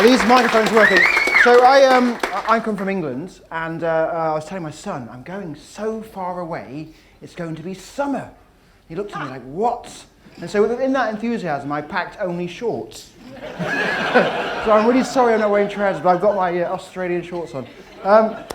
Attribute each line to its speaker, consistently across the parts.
Speaker 1: these microphones working. So I come from England, and I was telling my son, I'm going so far away, it's going to be summer. He looked at me like, what? And so in that enthusiasm, I packed only shorts. So I'm really sorry I'm not wearing trousers, but I've got my Australian shorts on.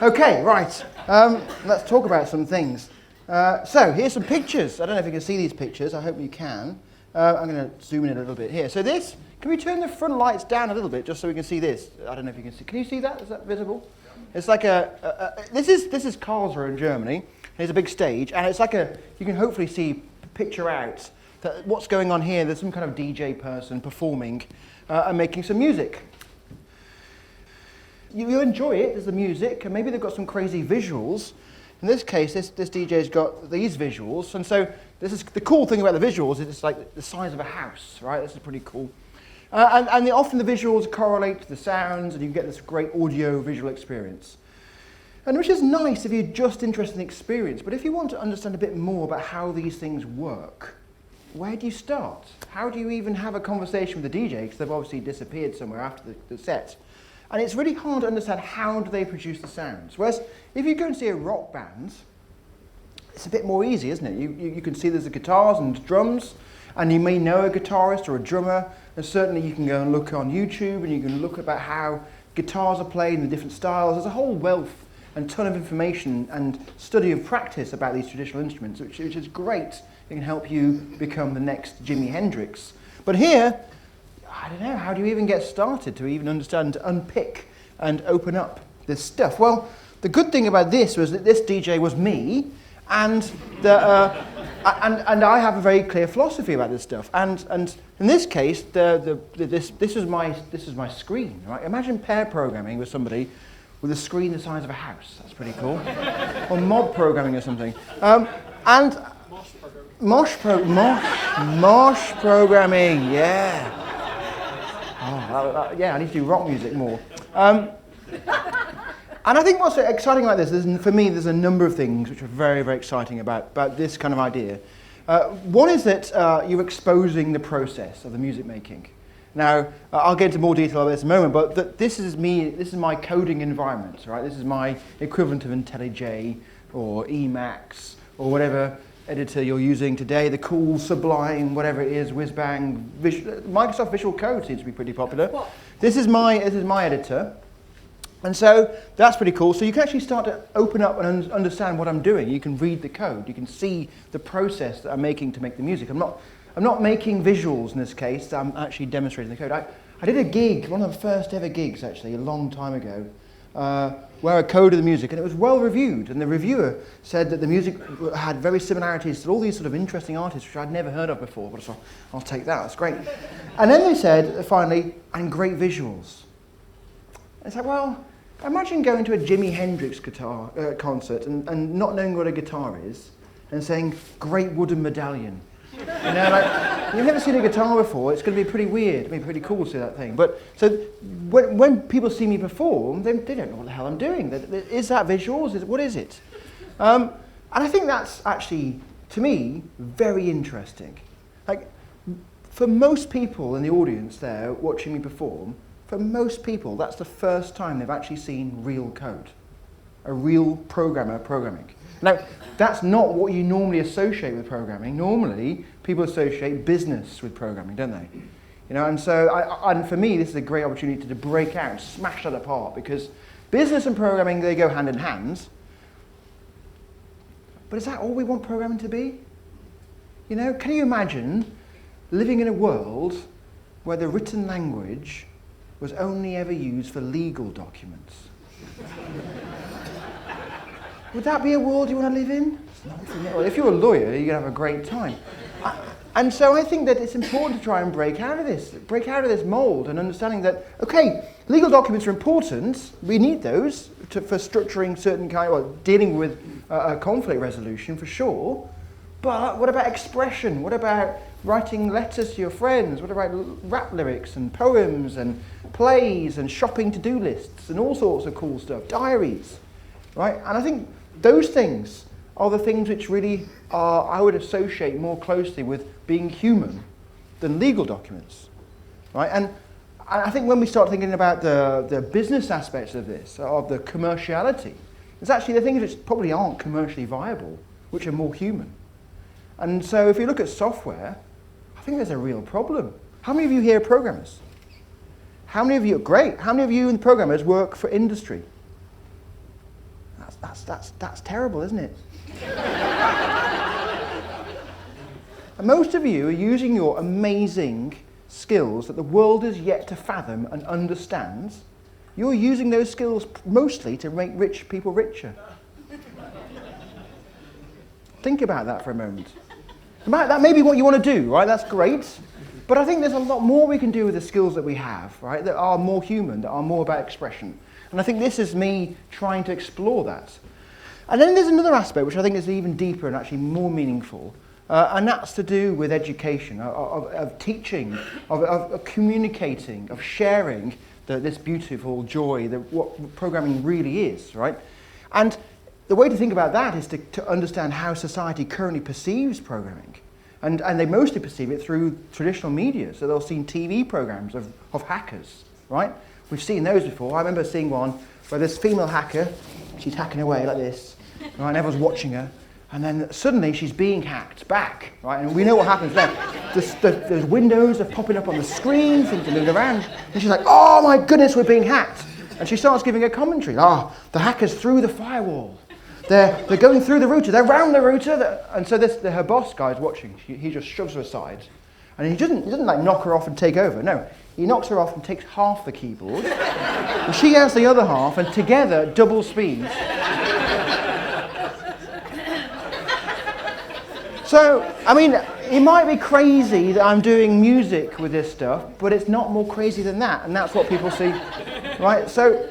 Speaker 1: Okay, right. Let's talk about some things. So here's some pictures. I don't know if you can see these pictures. I hope you can. I'm going to zoom in a little bit here. So this, can we turn the front lights down a little bit just so we can see this? I don't know if you can see. Can you see that? Is that visible? It's like this is Karlsruhe in Germany. There's a big stage, and it's like you can hopefully picture out that what's going on here. There's some kind of DJ person performing and making some music. You enjoy it, there's the music, and maybe they've got some crazy visuals. In this case, this DJ's got these visuals, and so this is the cool thing about the visuals is it's like the size of a house, right? This is pretty cool. And often the visuals correlate to the sounds, and you get this great audio-visual experience. And which is nice if you're just interested in the experience, but if you want to understand a bit more about how these things work, where do you start? How do you even have a conversation with the DJ? Because they've obviously disappeared somewhere after the set. And it's really hard to understand how do they produce the sounds. Whereas if you go and see a rock band, it's a bit more easy, isn't it? You can see there's the guitars and drums, and you may know a guitarist or a drummer, and certainly you can go and look on YouTube and you can look about how guitars are played in the different styles. There's a whole wealth and ton of information and study of practice about these traditional instruments, which is great. It can help you become the next Jimi Hendrix. But here, I don't know, how do you even get started to even understand, to unpick and open up this stuff? Well, the good thing about this was that this DJ was me, and I have a very clear philosophy about this stuff. And in this case, this is my screen. Right? Imagine pair programming with somebody with a screen the size of a house. That's pretty cool. Or mob programming or something. Mosh programming, yeah. Oh, yeah, I need to do rock music more. And I think what's exciting about this is, for me, there's a number of things which are very, very exciting about this kind of idea. One is that you're exposing the process of the music making. Now, I'll get into more detail about this in a moment, but this is my coding environment, right? This is my equivalent of IntelliJ or Emacs or whatever editor you're using today, the cool, Sublime, whatever it is, whiz-bang, Microsoft Visual Code seems to be pretty popular. What? This is my editor, and so that's pretty cool. So you can actually start to open up and understand what I'm doing. You can read the code, you can see the process that I'm making to make the music. I'm not making visuals in this case, I'm actually demonstrating the code. I did a gig, one of the first ever gigs actually, a long time ago, where I coded the music, and it was well reviewed, and the reviewer said that the music had very similarities to all these sort of interesting artists which I'd never heard of before, but I thought, I'll take that, that's great. And then they said, finally, and great visuals. And it's like, well, imagine going to a Jimi Hendrix guitar concert and not knowing what a guitar is, and saying, great wooden medallion. You know, like, you've never seen a guitar before, it's going to be pretty weird. I mean, pretty cool to see that thing. But so when people see me perform, they don't know what the hell I'm doing. Is that visuals? What is it? And I think that's actually, to me, very interesting. Like, for most people in the audience there watching me perform, for most people, that's the first time they've actually seen real code, a real programmer programming. Now, that's not what you normally associate with programming. Normally, people associate business with programming, don't they? You know, and so, and for me, this is a great opportunity to break out, smash that apart, because business and programming, they go hand in hand. But is that all we want programming to be? You know, can you imagine living in a world where the written language was only ever used for legal documents? Would that be a world you want to live in? Well, if you're a lawyer, you're going to have a great time. And so I think that it's important to try and break out of this mold, and understanding that, okay, legal documents are important, we need those for structuring certain dealing with conflict resolution for sure, but what about expression? What about writing letters to your friends? What about rap lyrics and poems and plays and shopping to-do lists and all sorts of cool stuff, diaries, right? And I think those things are the things which really are, I would associate more closely with being human than legal documents, right? And I think when we start thinking about the business aspects of this, of the commerciality, there's actually the things which probably aren't commercially viable, which are more human. And so if you look at software, I think there's a real problem. How many of you here are programmers? How many of you, great, how many of you in programmers work for industry? That's terrible, isn't it? And most of you are using your amazing skills that the world is yet to fathom and understand. You're using those skills mostly to make rich people richer. Think about that for a moment. That may be what you want to do, right? That's great. But I think there's a lot more we can do with the skills that we have, right? That are more human, that are more about expression. And I think this is me trying to explore that. And then there's another aspect which I think is even deeper and actually more meaningful. And that's to do with education, of teaching, of communicating, of sharing this beautiful joy, what programming really is, right? And the way to think about that is to understand how society currently perceives programming. And they mostly perceive it through traditional media. So they'll see TV programs of hackers, right? We've seen those before. I remember seeing one where this female hacker, she's hacking away like this, right? And everyone's watching her. And then suddenly she's being hacked back, right? And we know what happens then. The windows are popping up on the screen, things are moving around. And she's like, oh my goodness, we're being hacked. And she starts giving a commentary. The hacker's through the firewall. They're going through the router. They're round the router. And so her boss guy's watching. He just shoves her aside. And he doesn't like knock her off and take over. No, he knocks her off and takes half the keyboard. And she has the other half, and together, double speed. So, I mean, it might be crazy that I'm doing music with this stuff, but it's not more crazy than that, and that's what people see, right? So,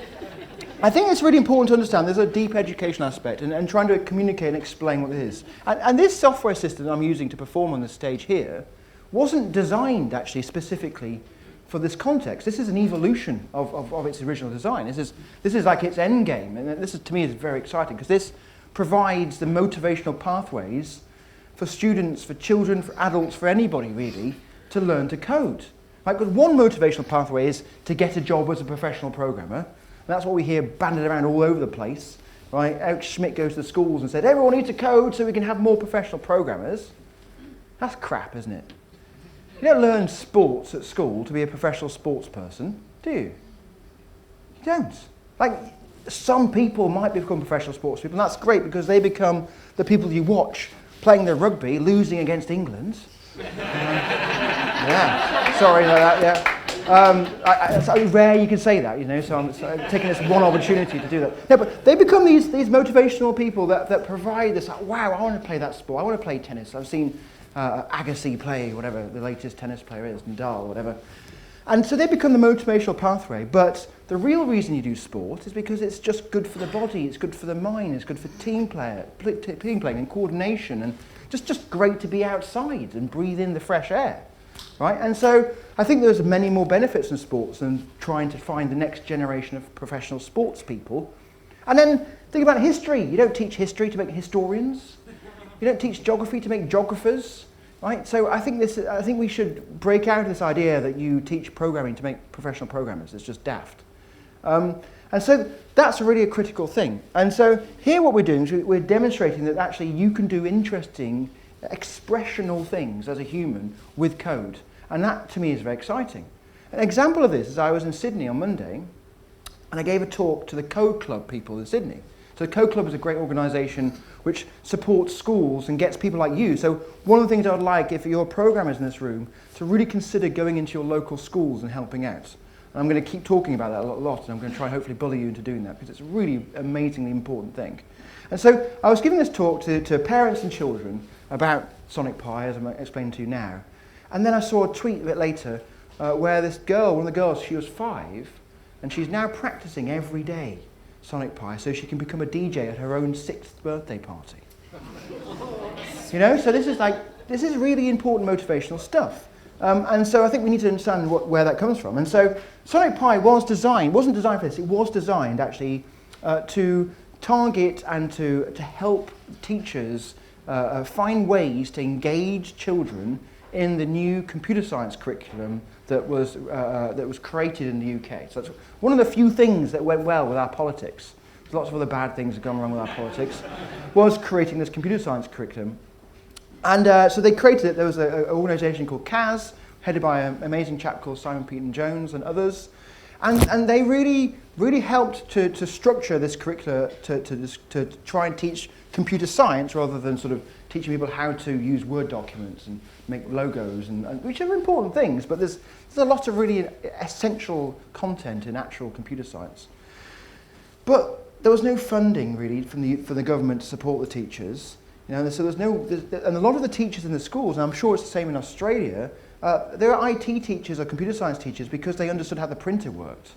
Speaker 1: I think it's really important to understand there's a deep education aspect and trying to communicate and explain what it is. And this software system that I'm using to perform on the stage here wasn't designed, actually, specifically for this context. This is an evolution of its original design. This is like its end game, and this is, to me, is very exciting, because this provides the motivational pathways for students, for children, for adults, for anybody really, to learn to code. Right? Because one motivational pathway is to get a job as a professional programmer. And that's what we hear banded around all over the place. Right? Eric Schmidt goes to the schools and said, everyone needs to code so we can have more professional programmers. That's crap, isn't it? You don't learn sports at school to be a professional sports person, do you? You don't. Like, some people might become professional sports people, and that's great because they become the people you watch playing their rugby, losing against England. Yeah, sorry about that, yeah. It's rare you can say that, you know, so I'm taking this one opportunity to do that. Yeah, but they become these motivational people that provide this, like, wow, I want to play that sport, I want to play tennis. I've seen Agassi play, whatever the latest tennis player is, Nadal, whatever. And so they become the motivational pathway, but the real reason you do sport is because it's just good for the body, it's good for the mind, it's good for team playing and coordination, and just great to be outside and breathe in the fresh air, right? And so I think there's many more benefits in sports than trying to find the next generation of professional sports people. And then think about history. You don't teach history to make historians. You don't teach geography to make geographers. Right, so I think we should break out of this idea that you teach programming to make professional programmers. It's just daft. And so that's really a critical thing. And so here what we're doing is we're demonstrating that actually you can do interesting, expressional things as a human with code. And that, to me, is very exciting. An example of this is I was in Sydney on Monday, and I gave a talk to the Code Club people in Sydney. So the Code Club is a great organisation which supports schools and gets people like you. So one of the things I would like, if you're programmers in this room, to really consider going into your local schools and helping out. And I'm going to keep talking about that a lot, and I'm going to try hopefully bully you into doing that, because it's a really amazingly important thing. And so I was giving this talk to parents and children about Sonic Pi, as I'm explaining to you now. And then I saw a tweet a bit later where this girl, one of the girls, she was 5, and she's now practicing every day Sonic Pi so she can become a DJ at her own 6th birthday party. You know, so this is really important motivational stuff. And so I think we need to understand where that comes from. And so Sonic Pi wasn't designed for this. It was designed actually to target and to help teachers find ways to engage children in the new computer science curriculum that was created in the UK. So that's one of the few things that went well with our politics. There's lots of other bad things that have gone wrong with our politics, was creating this computer science curriculum. And so they created it. There was an organisation called CAS, headed by an amazing chap called Simon Peton Jones and others. And they really helped to structure this curricula to try and teach computer science rather than sort of teaching people how to use Word documents and make logos, and which are important things, but there's a lot of really essential content in actual computer science. But there was no funding really from the government to support the teachers. So and a lot of the teachers in the schools, and I'm sure it's the same in Australia, there are IT teachers or computer science teachers because they understood how the printer worked.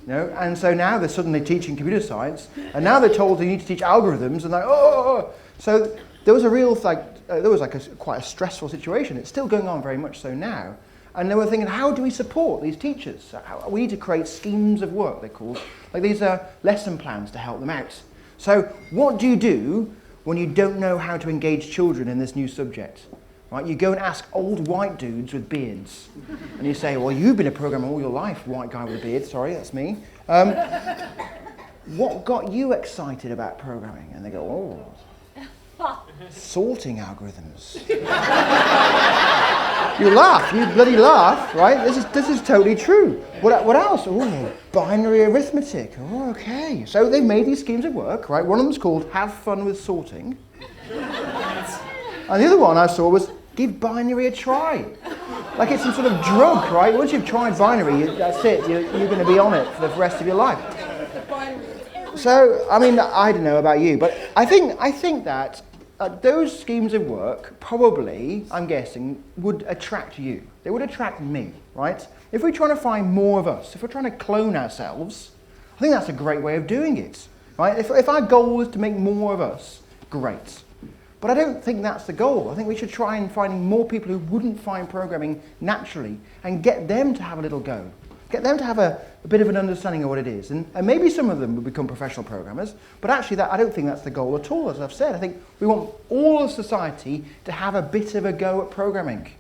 Speaker 1: And so now they're suddenly teaching computer science, and now they're told they need to teach algorithms, and like, oh. So there was a real, quite a stressful situation. It's still going on very much so now. And they were thinking, how do we support these teachers? We need to create schemes of work, they're called. Like these are lesson plans to help them out. So what do you do when you don't know how to engage children in this new subject? Right? You go and ask old white dudes with beards. And you say, well, you've been a programmer all your life, white guy with a beard. Sorry, that's me. What got you excited about programming? And they go, oh, sorting algorithms. You laugh, you bloody laugh, right? This is totally true. What else? Oh, binary arithmetic. Oh, okay. So they've made these schemes of work, right? One of them's called Have Fun with Sorting. And the other one I saw was Give Binary a Try. Like it's some sort of drug, right? Once you've tried binary, that's it. You're going to be on it for the rest of your life. So, I mean, I don't know about you, but I think that those schemes of work probably, I'm guessing, would attract you. They would attract me, right? If we're trying to find more of us, if we're trying to clone ourselves, I think that's a great way of doing it, right? If our goal is to make more of us, great. But I don't think that's the goal. I think we should try and find more people who wouldn't find programming naturally and get them to have a little go. Get them to have a bit of an understanding of what it is. And maybe some of them will become professional programmers, but actually I don't think that's the goal at all, as I've said. I think we want all of society to have a bit of a go at programming,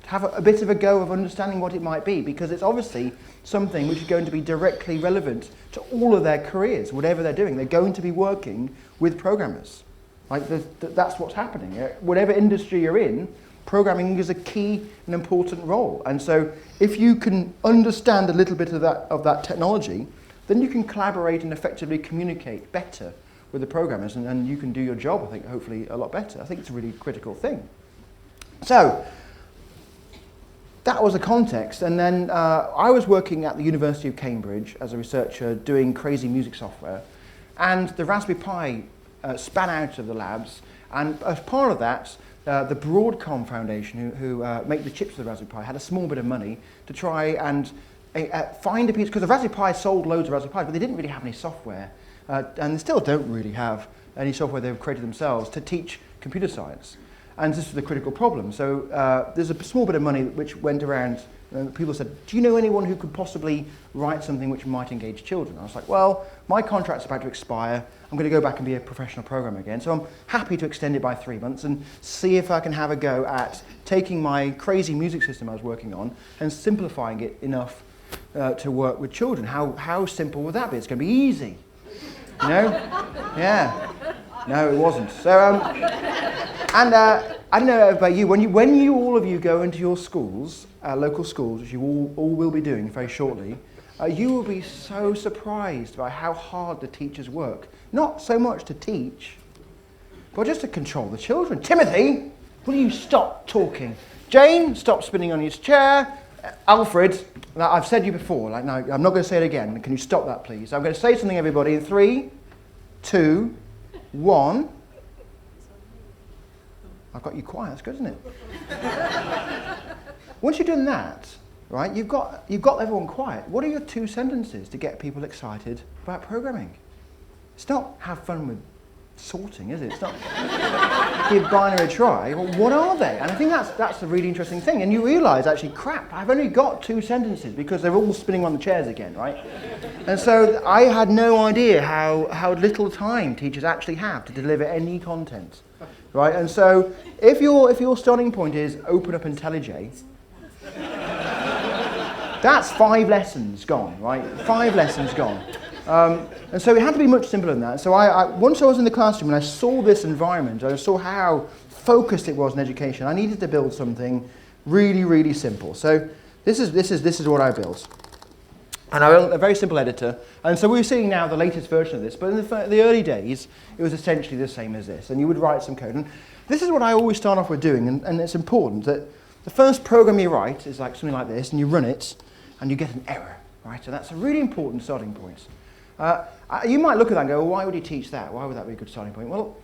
Speaker 1: to have a bit of a go of understanding what it might be, because it's obviously something which is going to be directly relevant to all of their careers, whatever they're doing. They're going to be working with programmers. Like that's what's happening. Whatever industry you're in, programming is a key and important role. And so if you can understand a little bit of that technology, then you can collaborate and effectively communicate better with the programmers, and you can do your job, I think, hopefully a lot better. I think it's a really critical thing. So that was the context. And then I was working at the University of Cambridge as a researcher doing crazy music software, and the Raspberry Pi span out of the labs, and as part of that, the Broadcom Foundation, who make the chips for the Raspberry Pi, had a small bit of money to try and find a piece, because the Raspberry Pi sold loads of Raspberry Pis, but they didn't really have any software, and they still don't really have any software they've created themselves to teach computer science. And this was a critical problem. So there's a small bit of money which went around, and people said, do you know anyone who could possibly write something which might engage children? I was like, well, my contract's about to expire. I'm going to go back and be a professional programmer again. So I'm happy to extend it by 3 months and see if I can have a go at taking my crazy music system I was working on and simplifying it enough to work with children. How simple would that be? It's going to be easy. You know? Yeah. No, it wasn't. So, and I don't know about you, when you all of you go into your schools, local schools, which you all will be doing very shortly, you will be so surprised by how hard the teachers work. Not so much to teach, but just to control the children. Timothy, will you stop talking? Jane, stop spinning on his chair. Alfred, I've said you before, like, no, I'm not going to say it again. Can you stop that, please? I'm going to say something, everybody, in 3, 2, 1. I've got you quiet, that's good, isn't it? Once you've done that, right, you've got everyone quiet. What are your 2 sentences to get people excited about programming? It's not have fun with sorting, is it? It's not give binary a try. Well, what are they? And I think that's a really interesting thing. And you realise, actually, crap, I've only got 2 sentences because they're all spinning on the chairs again, right? And so I had no idea how little time teachers actually have to deliver any content right? And so if your starting point is open up IntelliJ, that's 5 lessons gone, right? 5 lessons gone. And so it had to be much simpler than that. So once I was in the classroom and I saw this environment, I saw how focused it was in education, I needed to build something really, really simple. So this is what I built. And I built a very simple editor. And so we're seeing now the latest version of this, but in the early days, it was essentially the same as this. And you would write some code. And this is what I always start off with doing, and it's important that the first program you write is like something like this, and you run it, and you get an error, right? So that's a really important starting point. You might look at that and go, well, why would he teach that? Why would that be a good starting point? Well,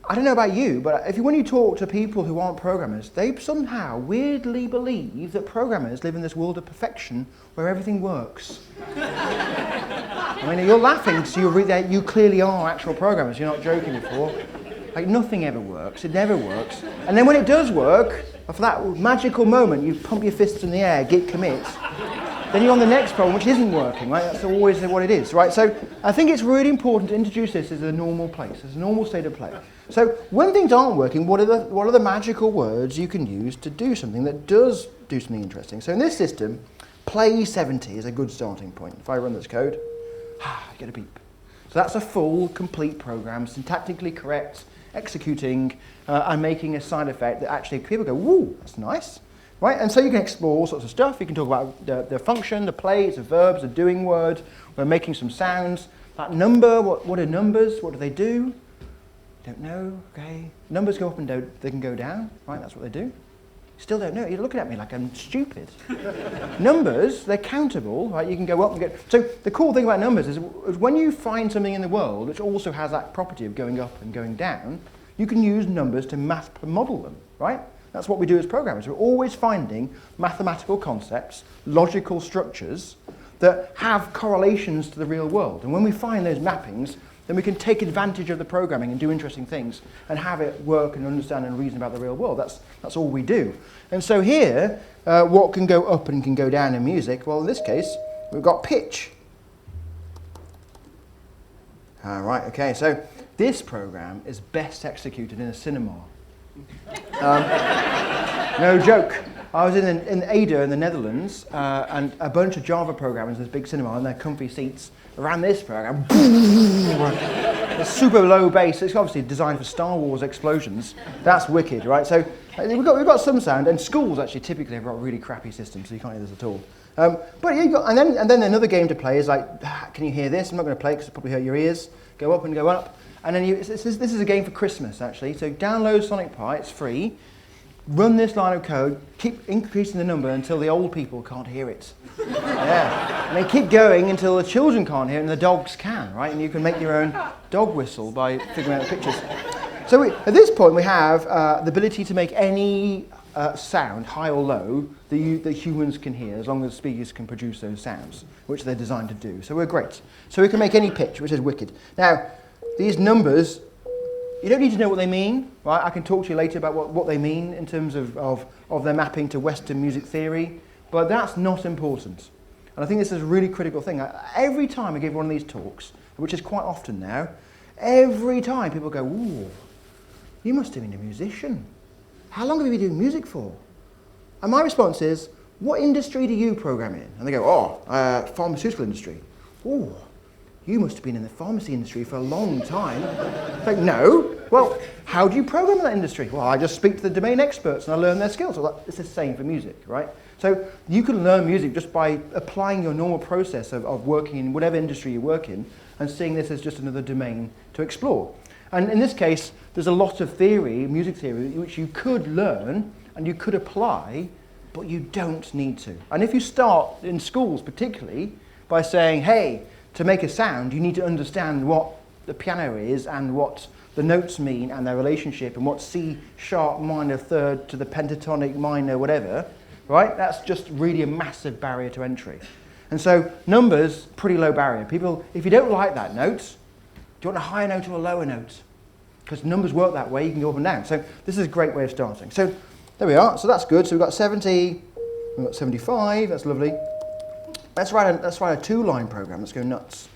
Speaker 1: I don't know about you, but when you talk to people who aren't programmers, they somehow weirdly believe that programmers live in this world of perfection where everything works. I mean, you're laughing, so you clearly are actual programmers. You're not joking before. Like, nothing ever works. It never works. And then when it does work, for that magical moment, you pump your fists in the air, git commit. Then you're on the next problem, which isn't working, right? That's always what it is, right? So I think it's really important to introduce this as a normal place, as a normal state of play. So when things aren't working, what are the magical words you can use to do something that does do something interesting? So in this system, play 70 is a good starting point. If I run this code, I get a beep. So that's a full, complete program, syntactically correct, executing, and making a side effect that actually people go, woo, that's nice. Right? And so you can explore all sorts of stuff. You can talk about the function, the play, it's a verb, it's a doing word. We're making some sounds. That number, what are numbers? What do they do? Don't know, okay. Numbers go up and down, they can go down, right? That's what they do. Still don't know. You're looking at me like I'm stupid. Numbers, they're countable, right? You can go up and get... So the cool thing about numbers is when you find something in the world which also has that property of going up and going down, you can use numbers to model them, right? That's what we do as programmers. We're always finding mathematical concepts, logical structures that have correlations to the real world. And when we find those mappings, then we can take advantage of the programming and do interesting things and have it work and understand and reason about the real world. That's all we do. And so here, what can go up and can go down in music? Well, in this case, we've got pitch. All right, okay, so this program is best executed in a cinema. No joke. I was in Ada in the Netherlands, and a bunch of Java programmers in this big cinema in their comfy seats ran this program. It's super low bass. It's obviously designed for Star Wars explosions. That's wicked, right? So we've got some sound, and schools actually typically have got really crappy systems, so you can't hear this at all. But yeah, and then another game to play is like, can you hear this? I'm not going to play because it'll probably hurt your ears. Go up and go up. And then this is a game for Christmas, actually. So download Sonic Pi, it's free. Run this line of code, keep increasing the number until the old people can't hear it. Yeah. And they keep going until the children can't hear it and the dogs can, right? And you can make your own dog whistle by figuring out the pictures. So at this point, we have the ability to make any sound, high or low, that humans can hear, as long as speakers can produce those sounds, which they're designed to do. So we're great. So we can make any pitch, which is wicked. Now, these numbers, you don't need to know what they mean, right? I can talk to you later about what they mean in terms of their mapping to Western music theory, but that's not important. And I think this is a really critical thing. Every time I give one of these talks, which is quite often now, every time people go, ooh, you must have been a musician. How long have you been doing music for? And my response is, what industry do you program in? And they go, pharmaceutical industry. Ooh. You must have been in the pharmacy industry for a long time. It's like, no. Well, how do you program in that industry? Well, I just speak to the domain experts and I learn their skills. Well, it's the same for music, right? So you can learn music just by applying your normal process of working in whatever industry you work in and seeing this as just another domain to explore. And in this case, there's a lot of theory, music theory, which you could learn and you could apply, but you don't need to. And if you start in schools particularly by saying, hey, to make a sound, you need to understand what the piano is and what the notes mean and their relationship and what C sharp minor third to the pentatonic minor whatever, right? That's just really a massive barrier to entry. And so numbers, pretty low barrier. People, if you don't like that note, do you want a higher note or a lower note? Because numbers work that way, you can go up and down. So this is a great way of starting. So there we are, so that's good. So we've got 70, we've got 75, that's lovely. Let's write a 2-line program. Let's go nuts.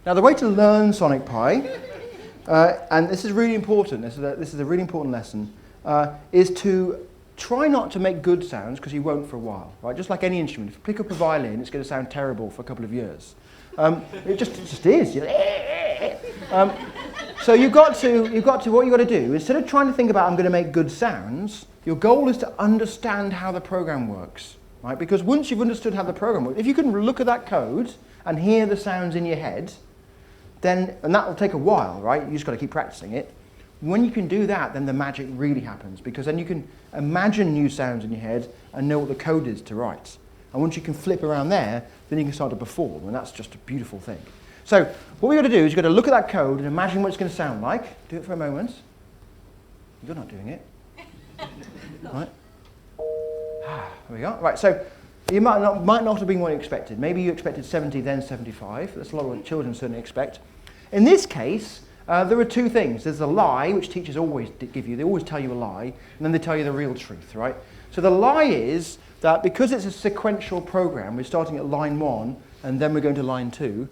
Speaker 1: Now, the way to learn Sonic Pi and this is really important, this is a really important lesson, is to try not to make good sounds, because you won't for a while, right? Just like any instrument. If you pick up a violin, it's going to sound terrible for a couple of years. It just is. So what you've got to do, instead of trying to think about, I'm going to make good sounds, your goal is to understand how the program works, right? Because once you've understood how the program works, if you can look at that code and hear the sounds in your head, then, and that will take a while, right? You just got to keep practicing it. When you can do that, then the magic really happens, because then you can imagine new sounds in your head and know what the code is to write. And once you can flip around there, then you can start to perform, and that's just a beautiful thing. So what we've got to do is you've got to look at that code and imagine what it's going to sound like. Do it for a moment. You're not doing it. Right. There we go. Right, so you might not have been what you expected. Maybe you expected 70, then 75. That's a lot of what children certainly expect. In this case, there are two things. There's a lie, which teachers always give you. They always tell you a lie, and then they tell you the real truth, right? So the lie is that because it's a sequential program, we're starting at line 1, and then we're going to line 2,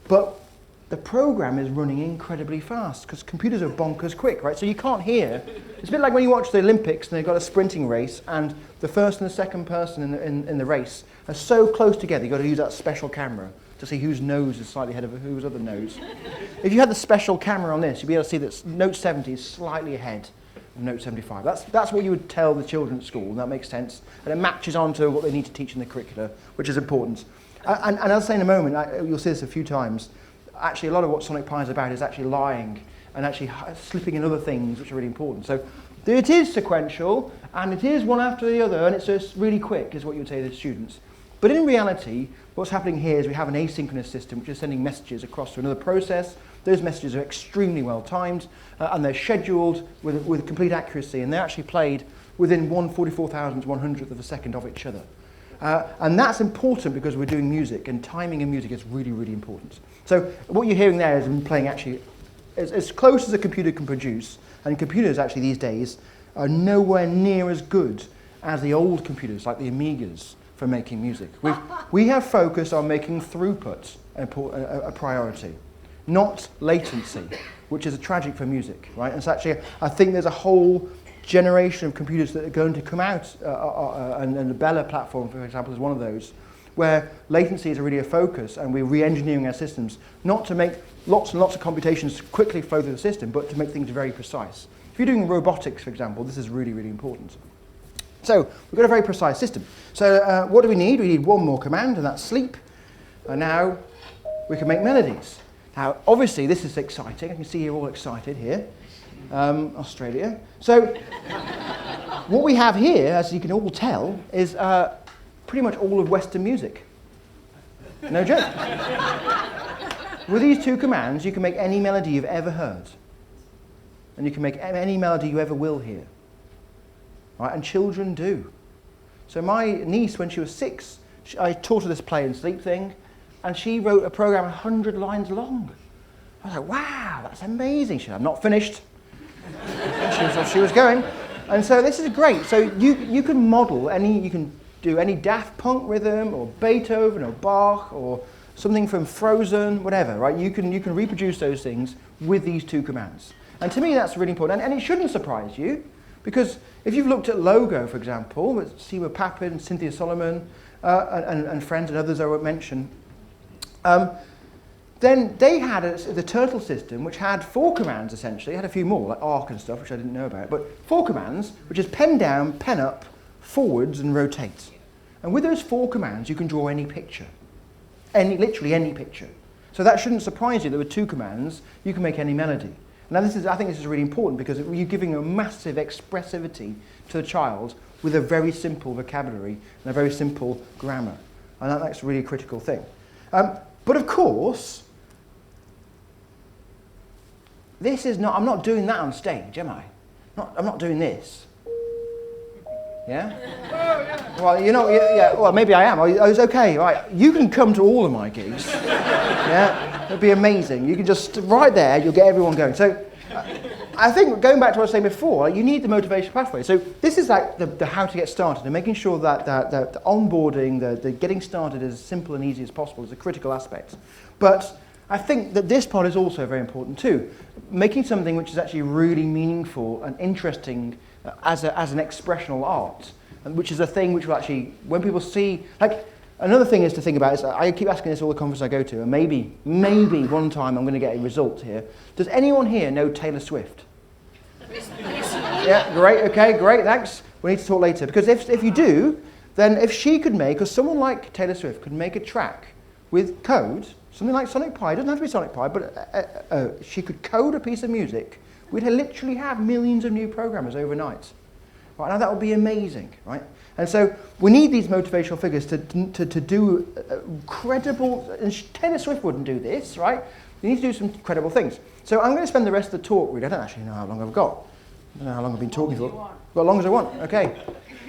Speaker 1: but the program is running incredibly fast, because computers are bonkers quick, right? So you can't hear. It's a bit like when you watch the Olympics, and they've got a sprinting race, and the first and the second person in the race are so close together, you've got to use that special camera to see whose nose is slightly ahead of whose other nose. If you had the special camera on this, you'd be able to see that note 70 is slightly ahead of note 75. That's what you would tell the children at school, and that makes sense. And it matches onto what they need to teach in the curricula, which is important. And I'll say in a moment, you'll see this a few times, actually a lot of what Sonic Pi is about is actually lying and actually slipping in other things which are really important. So it is sequential, and it is one after the other, and it's just really quick, is what you would say to the students. But in reality, what's happening here is we have an asynchronous system which is sending messages across to another process. Those messages are extremely well timed, and they're scheduled with complete accuracy, and they're actually played within 1/44,100th of a second of each other. And that's important because we're doing music, and timing in music is really, really important. So what you're hearing there is me playing actually as close as a computer can produce, and computers actually these days are nowhere near as good as the old computers, like the Amigas, for making music. We have focused on making throughput a priority, not latency, which is tragic for music, right? And so actually, I think there's a whole generation of computers that are going to come out, and the Bella platform, for example, is one of those, where latency is really a focus, and we're re-engineering our systems, not to make lots and lots of computations quickly flow through the system, but to make things very precise. If you're doing robotics, for example, this is really, really important. So we've got a very precise system. So what do we need? We need one more command, and that's sleep. And now we can make melodies. Now, obviously, this is exciting. I can see you're all excited here. Australia. So what we have here, as you can all tell, is pretty much all of Western music. No joke. With these two commands, you can make any melody you've ever heard. And you can make any melody you ever will hear. Right? And children do. So my niece, when she was 6, I taught her this play and sleep thing, and she wrote a program 100 lines long. I was like, wow, that's amazing. She said, I'm not finished. She was going. And so this is great. So you can model you can do any Daft Punk rhythm, or Beethoven, or Bach, or something from Frozen, whatever, right? You can reproduce those things with these two commands. And to me, that's really important. And it shouldn't surprise you, because if you've looked at Logo, for example, with Siwa Papin, Cynthia Solomon, and friends and others I won't mention, then they had the Turtle system, which had 4 commands, essentially. It had a few more, like arc and stuff, which I didn't know about. But 4 commands, which is pen down, pen up, forwards, and rotate. And with those 4 commands, you can draw any picture. Literally any picture. So that shouldn't surprise you that with 2 commands, you can make any melody. Now, I think this is really important, because you're giving a massive expressivity to the child with a very simple vocabulary and a very simple grammar. And that's a really critical thing. But of course, I'm not doing that on stage, am I? I'm not doing this. Yeah? Well, well, maybe I am. I was okay, right. You can come to all of my gigs. Yeah? It'd be amazing. You can just, right there, you'll get everyone going. So I think, going back to what I was saying before, you need the motivation pathway. So this is like the how to get started, and making sure that the onboarding, the getting started as simple and easy as possible is a critical aspect. But I think that this part is also very important too. Making something which is actually really meaningful and interesting as an expressional art, and which is a thing which will actually, when people see, like, another thing is to think about is, I keep asking this all the conferences I go to, and maybe one time I'm going to get a result here. Does anyone here know Taylor Swift? Yeah, great, okay, great, thanks. We need to talk later, because if you do, then if she could make, or someone like Taylor Swift could make a track with code, something like Sonic Pi, it doesn't have to be Sonic Pi, but she could code a piece of music, we'd literally have millions of new programmers overnight. Right, now that would be amazing, right? And so we need these motivational figures to do credible, and Taylor Swift wouldn't do this, right? You need to do some credible things. So I'm going to spend the rest of the talk, really, I don't actually know how long I've got. I don't know how long I've been talking for. Got as long as I want, okay.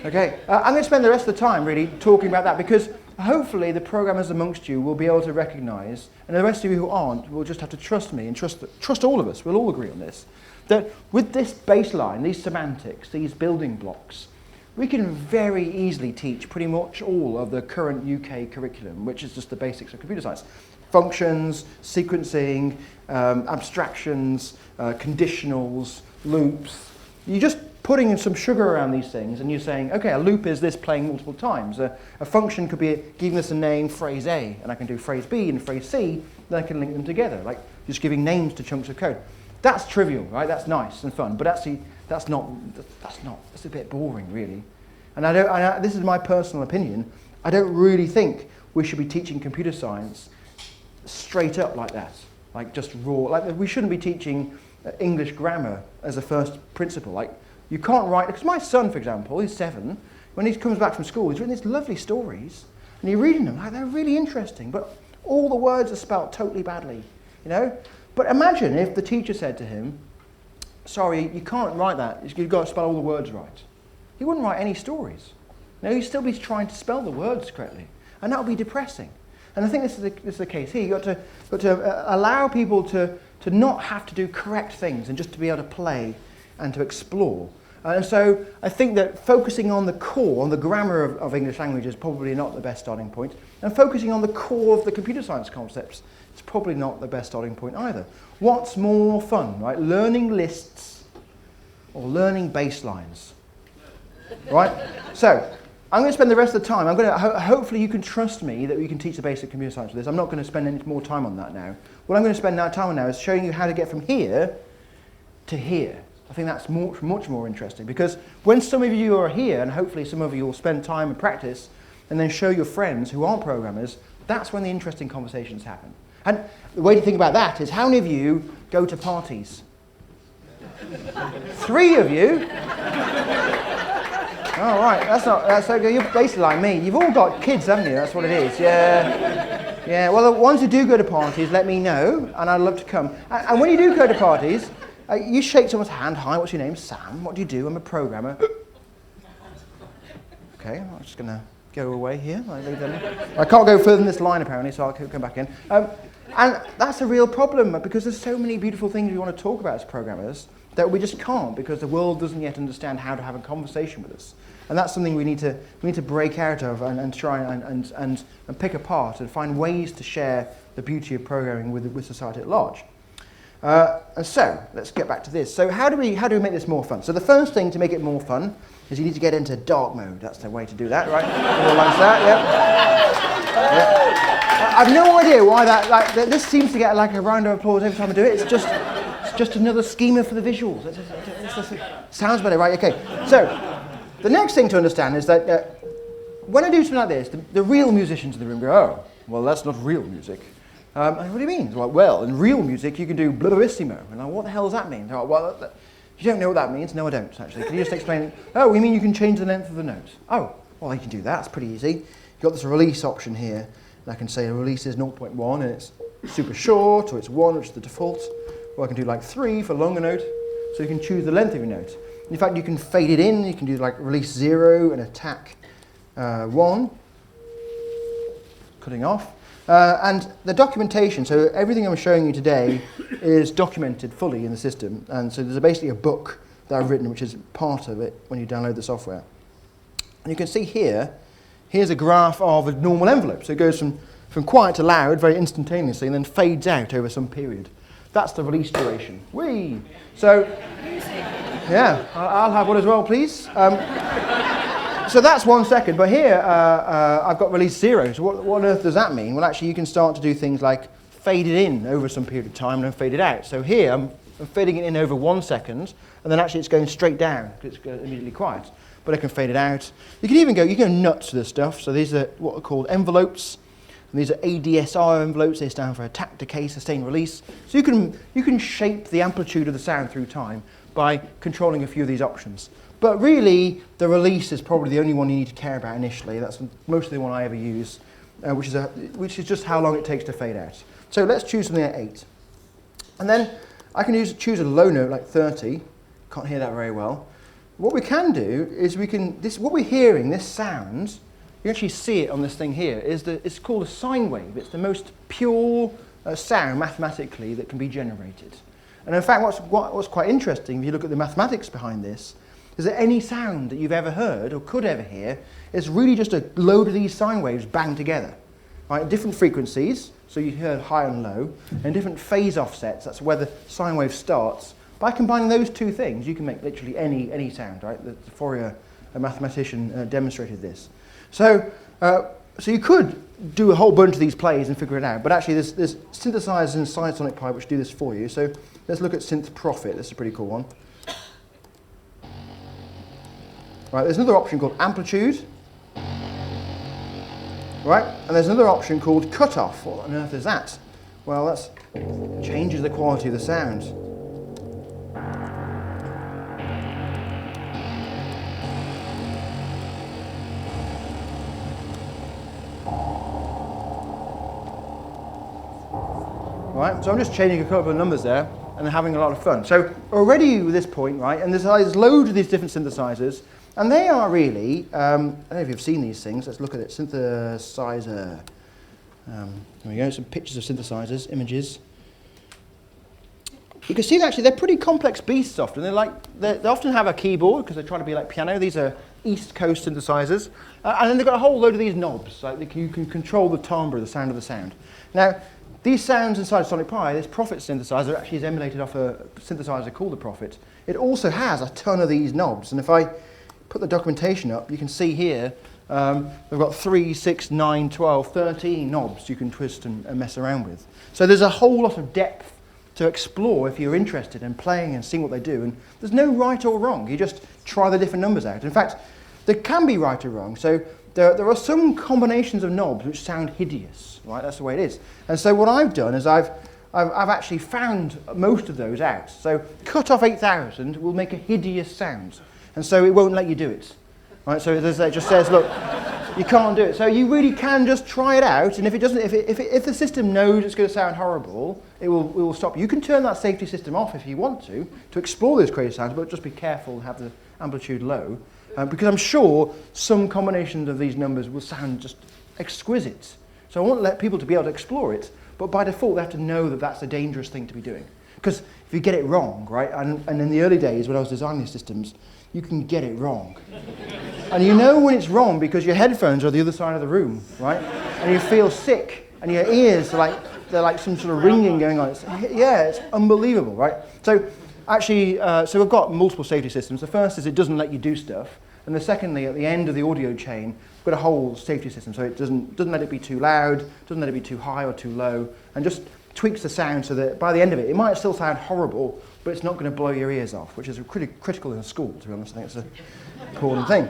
Speaker 1: Okay, I'm going to spend the rest of the time really talking about that, because hopefully the programmers amongst you will be able to recognise, and the rest of you who aren't will just have to trust me and trust all of us, we'll all agree on this, that with this baseline, these semantics, these building blocks, we can very easily teach pretty much all of the current UK curriculum, which is just the basics of computer science. Functions, sequencing, abstractions, conditionals, loops. You just putting in some sugar around these things and you're saying, okay, a loop is this playing multiple times. A function could be giving this a name, phrase A, and I can do phrase B and phrase C, then I can link them together, like just giving names to chunks of code. That's trivial, right? That's nice and fun, but actually that's a bit boring, really. And this is my personal opinion, I don't really think we should be teaching computer science straight up like that, like just raw, like we shouldn't be teaching English grammar as a first principle. Like, you can't write, because my son, for example, he's 7, when he comes back from school, he's written these lovely stories, and you're reading them, like they're really interesting, but all the words are spelt totally badly, you know? But imagine if the teacher said to him, sorry, you can't write that, you've got to spell all the words right. He wouldn't write any stories. No, he'd still be trying to spell the words correctly, and that would be depressing. And I think this is the case here. You've got to allow people to not have to do correct things and just to be able to play and to explore. And so I think that focusing on the core, on the grammar of English language is probably not the best starting point. And focusing on the core of the computer science concepts is probably not the best starting point either. What's more fun, right? Learning lists or learning baselines, right? So I'm going to spend the rest of the time, hopefully you can trust me that we can teach the basic computer science with this. I'm not going to spend any more time on that now. What I'm going to spend time on now is showing you how to get from here to here. I think that's much more interesting, because when some of you are here, and hopefully some of you will spend time and practice, and then show your friends who aren't programmers, that's when the interesting conversations happen. And the way to think about that is, how many of you go to parties? 3 of you? Oh, right, that's okay. You're basically like me. You've all got kids, haven't you? That's what it is, yeah. Yeah, well, the ones who do go to parties, let me know, and I'd love to come. And when you do go to parties, you shake someone's hand. Hi, what's your name? Sam. What do you do? I'm a programmer. Okay, I'm just going to go away here. I can't go further than this line, apparently, so I'll come back in. And that's a real problem, because there's so many beautiful things we want to talk about as programmers that we just can't, because the world doesn't yet understand how to have a conversation with us. And that's something we need to break out of and try and pick apart and find ways to share the beauty of programming with society at large. So let's get back to this. So how do we make this more fun? So the first thing to make it more fun is you need to get into dark mode. That's the way to do that, right? All like that, yeah. I've no idea why this seems to get like a round of applause every time I do it. It's just another schema for the visuals. Sounds better, right? Okay. So the next thing to understand is that when I do something like this, the real musicians in the room go, oh, well, that's not real music. And what do you mean? Like, well, in real music, you can do blarissimo. And like, what the hell does that mean? Like, well, you don't know what that means? No, I don't, actually. Can you just explain it? Oh, we mean you can change the length of the note. Oh, well, you can do that. It's pretty easy. You've got this release option here. And I can say a release is 0.1, and it's super short, or it's 1, which is the default. Or I can do like 3 for longer note. So you can choose the length of your note. In fact, you can fade it in. You can do like release 0 and attack 1. Cutting off. And the documentation, so everything I'm showing you today is documented fully in the system. And so there's basically a book that I've written, which is part of it when you download the software. And you can see here's a graph of a normal envelope. So it goes from from quiet to loud very instantaneously and then fades out over some period. That's the release duration. Whee! So, yeah, I'll have one as well, please. So that's 1 second, but here I've got release 0. So what on earth does that mean? Well, actually, you can start to do things like fade it in over some period of time and then fade it out. So here, I'm fading it in over 1 second, and then actually it's going straight down because it's immediately quiet. But I can fade it out. You can even go nuts with this stuff. So these are what are called envelopes. And these are ADSR envelopes. They stand for attack, decay, sustain, release. So you can shape the amplitude of the sound through time by controlling a few of these options. But really, the release is probably the only one you need to care about initially. That's mostly the one I ever use, which is just how long it takes to fade out. So let's choose something at 8. And then I can choose a low note like 30. Can't hear that very well. What we can do is what we're hearing, this sound, you can actually see it on this thing here, it's called a sine wave. It's the most pure sound mathematically that can be generated. And in fact, what's quite interesting, if you look at the mathematics behind this, is that any sound that you've ever heard or could ever hear is really just a load of these sine waves banged together. Right? Different frequencies, so you hear high and low, and different phase offsets, that's where the sine wave starts. By combining those two things, you can make literally any sound, right? The Fourier, a mathematician, demonstrated this. So you could do a whole bunch of these plays and figure it out, but actually there's synthesizers inside Sonic Pi which do this for you. So let's look at Synth Profit. This is a pretty cool one. Right, there's another option called amplitude. Right, and there's another option called cutoff. What on earth is that? Well, that changes the quality of the sound. Right, so I'm just changing a couple of numbers there and having a lot of fun. So already at this point, right, and there's loads of these different synthesizers, and they are really, I don't know if you've seen these things, let's look at it, synthesizer. Here we go, some pictures of synthesizers, images. You can see that actually they're pretty complex beasts often. They often have a keyboard because they try to be like piano. These are East Coast synthesizers. And then they've got a whole load of these knobs. Like you can control the timbre, the sound of the sound. Now, these sounds inside Sonic Pi, this Prophet synthesizer actually is emulated off a synthesizer called the Prophet. It also has a ton of these knobs. And if I put the documentation up, you can see here, we've got 3, 6, 9, 12, 13 knobs you can twist and mess around with. So there's a whole lot of depth to explore if you're interested in playing and seeing what they do. And there's no right or wrong. You just try the different numbers out. In fact, there can be right or wrong. So there are some combinations of knobs which sound hideous, right? That's the way it is. And so what I've done is I've actually found most of those out. So cut off 8000 will make a hideous sound. And so it won't let you do it. Right? So it just says, look, you can't do it. So you really can just try it out, and if it doesn't, if the system knows it's going to sound horrible, it will stop you. You can turn that safety system off if you want to explore those crazy sounds, but just be careful and have the amplitude low, because I'm sure some combinations of these numbers will sound just exquisite. So I want to let people to be able to explore it, but by default they have to know that that's a dangerous thing to be doing. Because if you get it wrong, right, and in the early days when I was designing these systems, you can get it wrong. And you know when it's wrong because your headphones are the other side of the room, right? And you feel sick, and your ears are they're like some sort of ringing going on. It's unbelievable, right? So actually, so we've got multiple safety systems. The first is it doesn't let you do stuff, and the secondly, at the end of the audio chain, we've got a whole safety system. So it doesn't let it be too loud, doesn't let it be too high or too low, and just tweaks the sound so that by the end of it, it might still sound horrible, but it's not going to blow your ears off, which is critical in a school, to be honest. I think it's an important thing.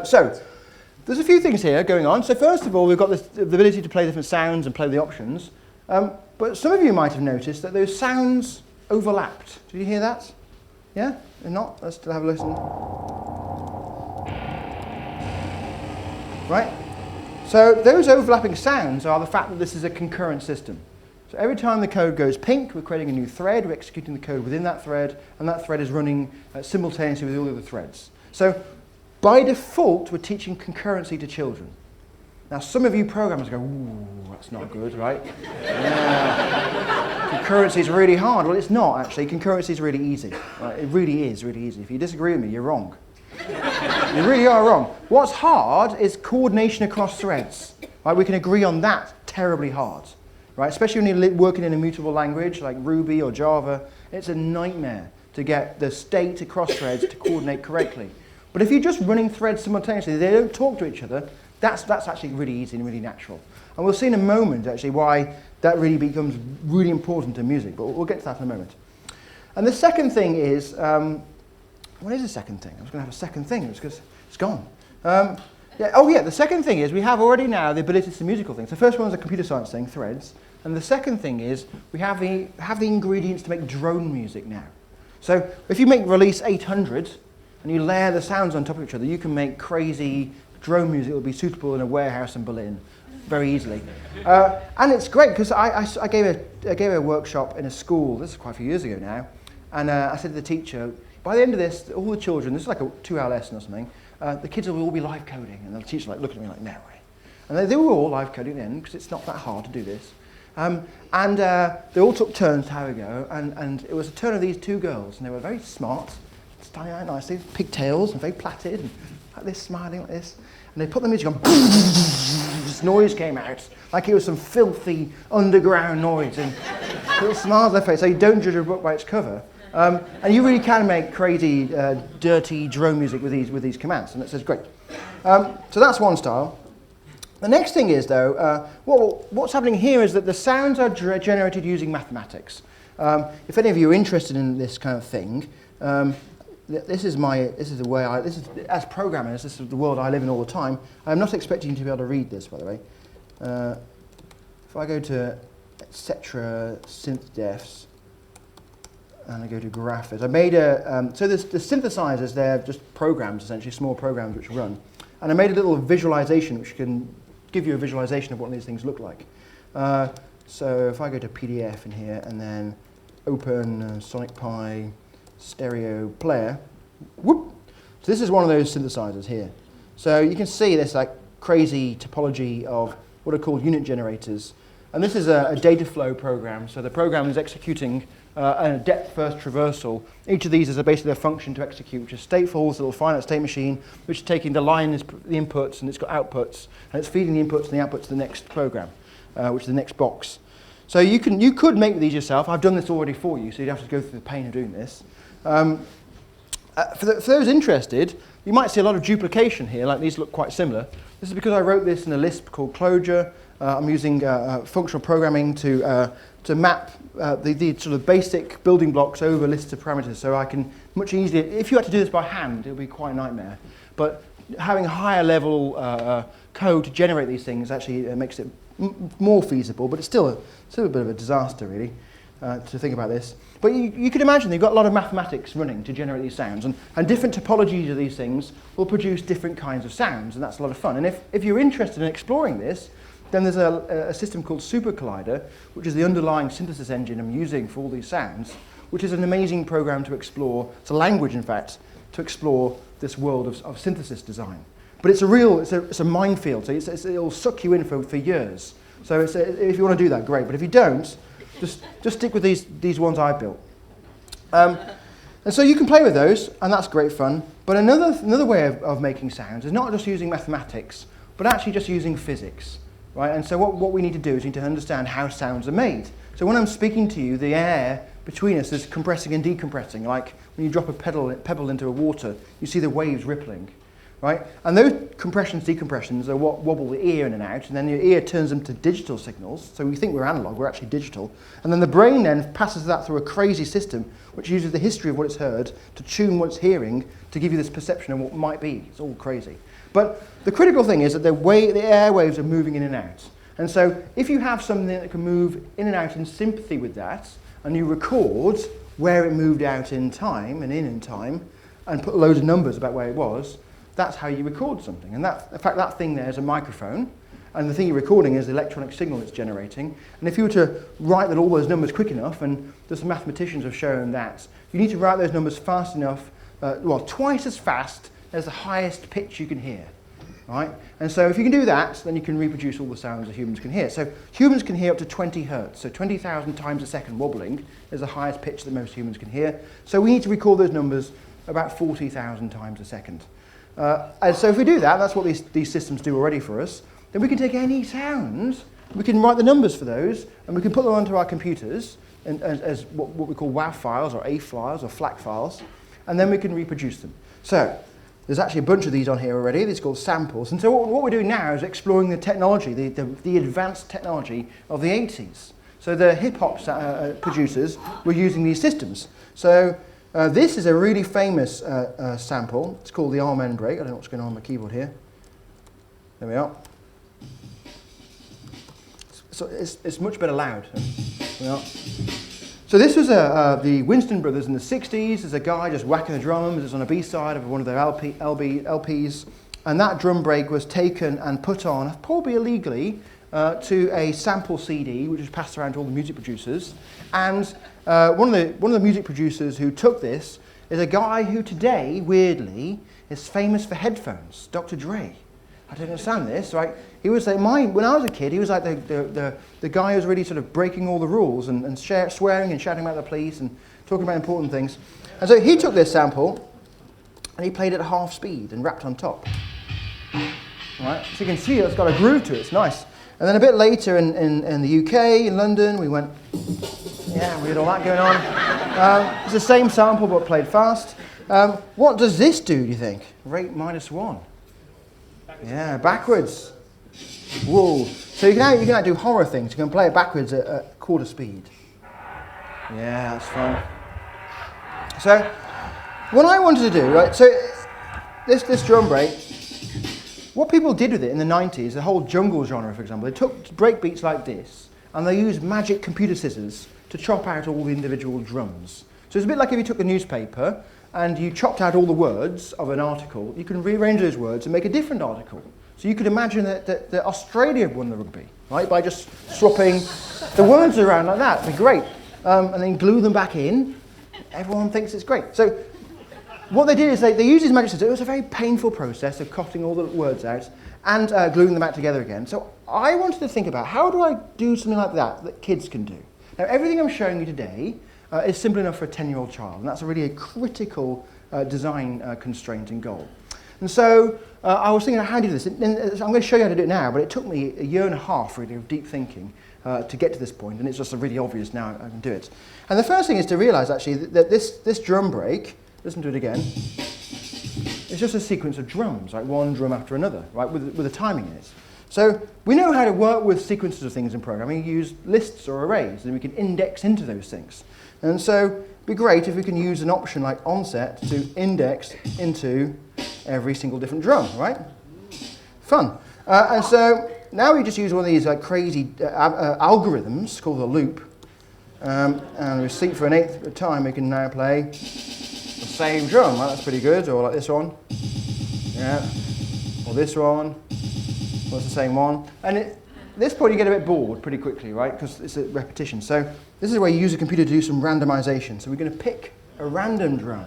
Speaker 1: So there's a few things here going on. So first of all, we've got the ability to play different sounds and play the options. But some of you might have noticed that those sounds overlapped. Did you hear that? Yeah? They're not? Let's have a listen. Right? So those overlapping sounds are the fact that this is a concurrent system. So every time the code goes pink, we're creating a new thread, we're executing the code within that thread, and that thread is running simultaneously with all the other threads. So by default, we're teaching concurrency to children. Now, some of you programmers go, ooh, that's not good, right? Yeah. Concurrency is really hard. Well, it's not, actually. Concurrency is really easy. Right? It really is really easy. If you disagree with me, you're wrong. You really are wrong. What's hard is coordination across threads. Right? We can agree on that terribly hard. Right? Especially when you're working in a mutable language like Ruby or Java, it's a nightmare to get the state across threads to coordinate correctly. But if you're just running threads simultaneously, they don't talk to each other, that's actually really easy and really natural. And we'll see in a moment actually why that really becomes really important in music, but we'll get to that in a moment. And the second thing is, what is the second thing? I was going to have a second thing, because it's gone. The second thing is we have already now the ability to do musical things. The first one is a computer science thing, threads. And the second thing is we have the ingredients to make drone music now. So if you make release 800 and you layer the sounds on top of each other, you can make crazy drone music that will be suitable in a warehouse in Berlin very easily. And it's great because I gave a workshop in a school, this is quite a few years ago now, and I said to the teacher, by the end of this, all the children, this is like a 2-hour lesson or something, the kids will all be live coding. And the teacher looked at me like, no way. And they were all live coding then, because it's not that hard to do this. They all took turns to have a go, and it was a turn of these two girls, and they were very smart, standing out nicely, pigtails, and very plaited, and like this, smiling like this. And they put the music on, this noise came out, like it was some filthy underground noise, and little smiles on their face, so you don't judge a book by its cover. And you really can make crazy, dirty drone music with these commands, and it says great. So that's one style. The next thing is, though, what's happening here is that the sounds are generated using mathematics. If any of you are interested in this kind of thing, as programmers, this is the world I live in all the time. I'm not expecting you to be able to read this, by the way. If I go to etc. synth-defs, and I go to graphics, I made so the synthesizers, they're just programs, essentially, small programs which run. And I made a little visualization which can give you a visualization of what these things look like. So if I go to PDF in here and then open Sonic Pi stereo player, whoop. So this is one of those synthesizers here. So you can see this like crazy topology of what are called unit generators. And this is a data flow program. So the program is executing a depth-first traversal. Each of these is basically a function to execute, which is stateful, it's a little finite state machine, which is taking the line is the inputs, and it's got outputs, and it's feeding the inputs and the outputs to the next program, which is the next box. So you could make these yourself. I've done this already for you, so you'd have to go through the pain of doing this. For those interested, you might see a lot of duplication here, like these look quite similar. This is because I wrote this in a Lisp called Clojure. I'm using functional programming to map the sort of basic building blocks over lists of parameters, so I can much easier, if you had to do this by hand, it would be quite a nightmare. But having a higher level code to generate these things actually makes it more feasible, but it's still a bit of a disaster, really, to think about this. But you can imagine you've got a lot of mathematics running to generate these sounds, and different topologies of these things will produce different kinds of sounds, and that's a lot of fun. And if you're interested in exploring this, then there's a system called Super Collider, which is the underlying synthesis engine I'm using for all these sounds, which is an amazing program to explore. It's a language, in fact, to explore this world of synthesis design. But it's a minefield, so it'll suck you in for years. So if you want to do that, great. But if you don't, just stick with these ones I built. And so you can play with those, and that's great fun. But another way of making sounds is not just using mathematics, but actually just using physics. Right? And so what we need to do is we need to understand how sounds are made. So when I'm speaking to you, the air between us is compressing and decompressing. Like when you drop a pebble into water, you see the waves rippling. Right? And those compressions, decompressions are what wobble the ear in and out, and then your ear turns them to digital signals. So we think we're analog, we're actually digital. And then the brain then passes that through a crazy system, which uses the history of what it's heard to tune what it's hearing to give you this perception of what might be. It's all crazy. But the critical thing is that the airwaves are moving in and out. And so if you have something that can move in and out in sympathy with that, and you record where it moved out in time and in time, and put loads of numbers about where it was, that's how you record something. And in fact, that thing there is a microphone, and the thing you're recording is the electronic signal it's generating. And if you were to write all those numbers quick enough, and some mathematicians have shown that, you need to write those numbers fast enough, twice as fast as the highest pitch you can hear, right? And so if you can do that, then you can reproduce all the sounds that humans can hear. So humans can hear up to 20 hertz, so 20,000 times a second wobbling is the highest pitch that most humans can hear. So we need to record those numbers about 40,000 times a second. And so if we do that, that's what these systems do already for us. then we can take any sounds, we can write the numbers for those, and we can put them onto our computers as what we call WAV files, or AF files, or FLAC files, and then we can reproduce them. So there's actually a bunch of these on here already. These are called samples. And so what we're doing now is exploring the technology, the advanced technology of the 80s. So the hip-hop producers were using these systems. So this is a really famous sample. It's called the Armand Break. I don't know what's going on my keyboard here. There we are. So it's much better loud. So this was the Winston brothers in the 60s. There's a guy just whacking the drums. It's on a B-side of one of their LPs. And that drum break was taken and put on, probably illegally, to a sample CD, which was passed around to all the music producers. And one of the music producers who took this is a guy who today, weirdly, is famous for headphones, Dr. Dre. I don't understand this, right? He was like when I was a kid, he was like the guy who was really sort of breaking all the rules and swearing and shouting about the police and talking about important things. And so he took this sample and he played it at half speed and rapped on top. Right? So you can see it's got a groove to it, it's nice. And then a bit later in the UK, in London, we went, yeah, we had all that going on. It's the same sample but played fast. What does this do you think? Rate -1. Yeah, backwards. Whoa. So you can now do horror things. You can play it backwards at quarter speed. Yeah, that's fun. So what I wanted to do, right, so this drum break, what people did with it in the 90s, the whole jungle genre, for example, they took break beats like this and they used magic computer scissors to chop out all the individual drums. So it's a bit like if you took a newspaper and you chopped out all the words of an article, you can rearrange those words and make a different article. So you could imagine that Australia won the rugby, right, by just swapping the words around like that. It'd be great. And then glue them back in. Everyone thinks it's great. So what they did is they used these magic scissors. It was a very painful process of cutting all the words out and gluing them back together again. So I wanted to think about how do I do something like that kids can do. Now everything I'm showing you today is simple enough for a 10-year-old child, and that's really a critical design constraint and goal. And so I was thinking, how do you do this? And I'm going to show you how to do it now, but it took me a year and a half really of deep thinking to get to this point, and it's just really obvious now I can do it. And the first thing is to realize actually that this drum break, listen to it again, it's just a sequence of drums, like one drum after another, right, with a timing in it. So we know how to work with sequences of things in programming. You use lists or arrays, and we can index into those things. And so it'd be great if we can use an option like onset to index into every single different drum, right? Fun. And so now we just use one of these like crazy algorithms called a loop. And we sleep for an eighth of the time, we can now play the same drum. Right? That's pretty good. Or like this one. Yeah. Or this one. Well, it's the same one. And at this point you get a bit bored pretty quickly, right? Because it's a repetition. So this is where you use a computer to do some randomization. So we're going to pick a random drum.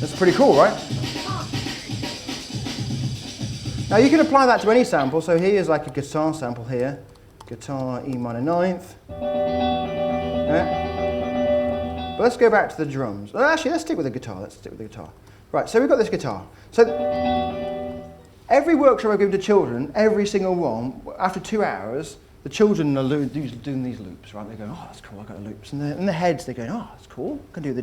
Speaker 1: That's pretty cool, right? Now you can apply that to any sample. So here's like a guitar sample here. Guitar E minor ninth. Yeah. But let's go back to the drums. Well, actually, let's stick with the guitar. Right, so we've got this guitar. So every workshop I give to children, every single one, after 2 hours, the children are doing these loops, right? They're going, oh, that's cool, I've got the loops. And in their heads, they're going, oh, that's cool. I can do the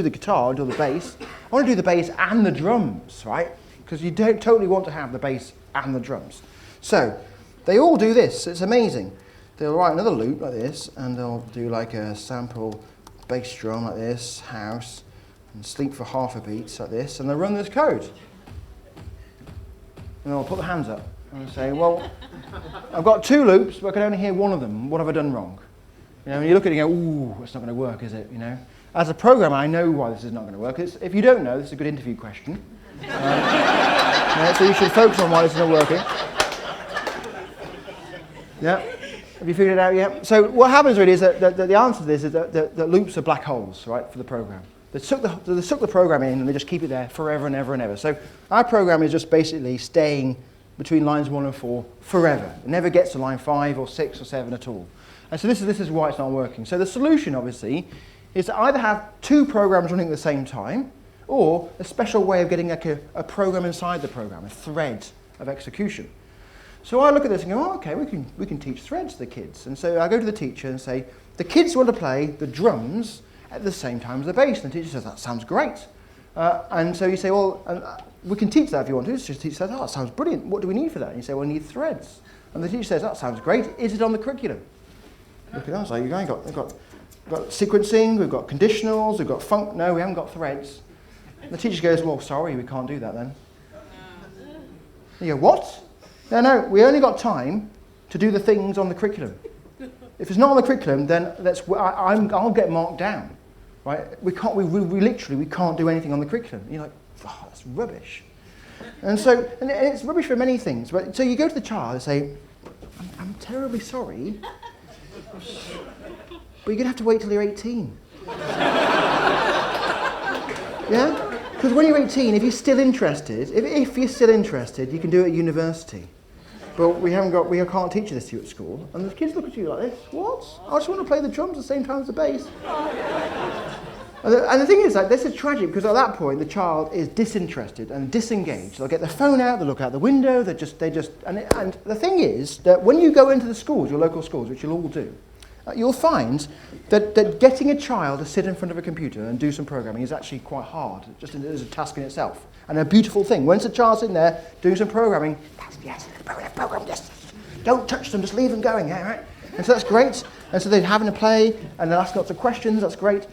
Speaker 1: guitar, do the bass. I want to do the bass and the drums, right? Because you don't totally want to have the bass and the drums. So they all do this. It's amazing. They'll write another loop like this, and they'll do like a sample bass drum like this, house, and sleep for half a beat like this, and they'll run this code. And they'll put their hands up and say, well, I've got 2 loops, but I can only hear one of them. What have I done wrong? You know, and you look at it and go, ooh, it's not going to work, is it? You know, as a programmer, I know why this is not going to work. If you don't know, this is a good interview question. So you should focus on why this isn't working. Yeah. Have you figured it out yet? So what happens really is that the answer to this is that loops are black holes, right, for the program. They suck the program in and they just keep it there forever and ever and ever. So our program is just basically staying between lines 1 and 4 forever. It never gets to line 5 or 6 or 7 at all. And so this is why it's not working. So the solution, obviously, is to either have 2 programs running at the same time, or a special way of getting like a program inside the program, a thread of execution. So I look at this and go, oh, okay, we can teach threads to the kids. And so I go to the teacher and say, the kids want to play the drums at the same time as the bass. And the teacher says, that sounds great. And so you say, well, we can teach that if you want to. So the teacher says, oh, that sounds brilliant. What do we need for that? And you say, well, we need threads. And the teacher says, that sounds great. Is it on the curriculum? Look at us, like, we've got sequencing, we've got conditionals, we've got funk. No, we haven't got threads. And the teacher goes, well, sorry, we can't do that then. You go, what? No, we only got time to do the things on the curriculum. If it's not on the curriculum, then I'll get marked down, right? We literally can't do anything on the curriculum. And you're like, oh, that's rubbish. And it's rubbish for many things. But so you go to the child and say, I'm terribly sorry, but you're going to have to wait till you're 18. Yeah? Because when you're 18, if you're still interested, if you're still interested, you can do it at university. But we can't teach you this to you at school. And the kids look at you like this, what? I just want to play the drums at the same time as the bass. And the thing is, like, this is tragic because at that point the child is disinterested and disengaged. They'll get their phone out, they'll look out the window, and the thing is that when you go into the schools, your local schools, which you'll all do, you'll find that getting a child to sit in front of a computer and do some programming is actually quite hard, just as a task in itself. And a beautiful thing. Once a child's in there doing some programming, yes, program, yes. Don't touch them, just leave them going, yeah, right? And so that's great. And so they're having a play, and they're asking lots of questions, that's great.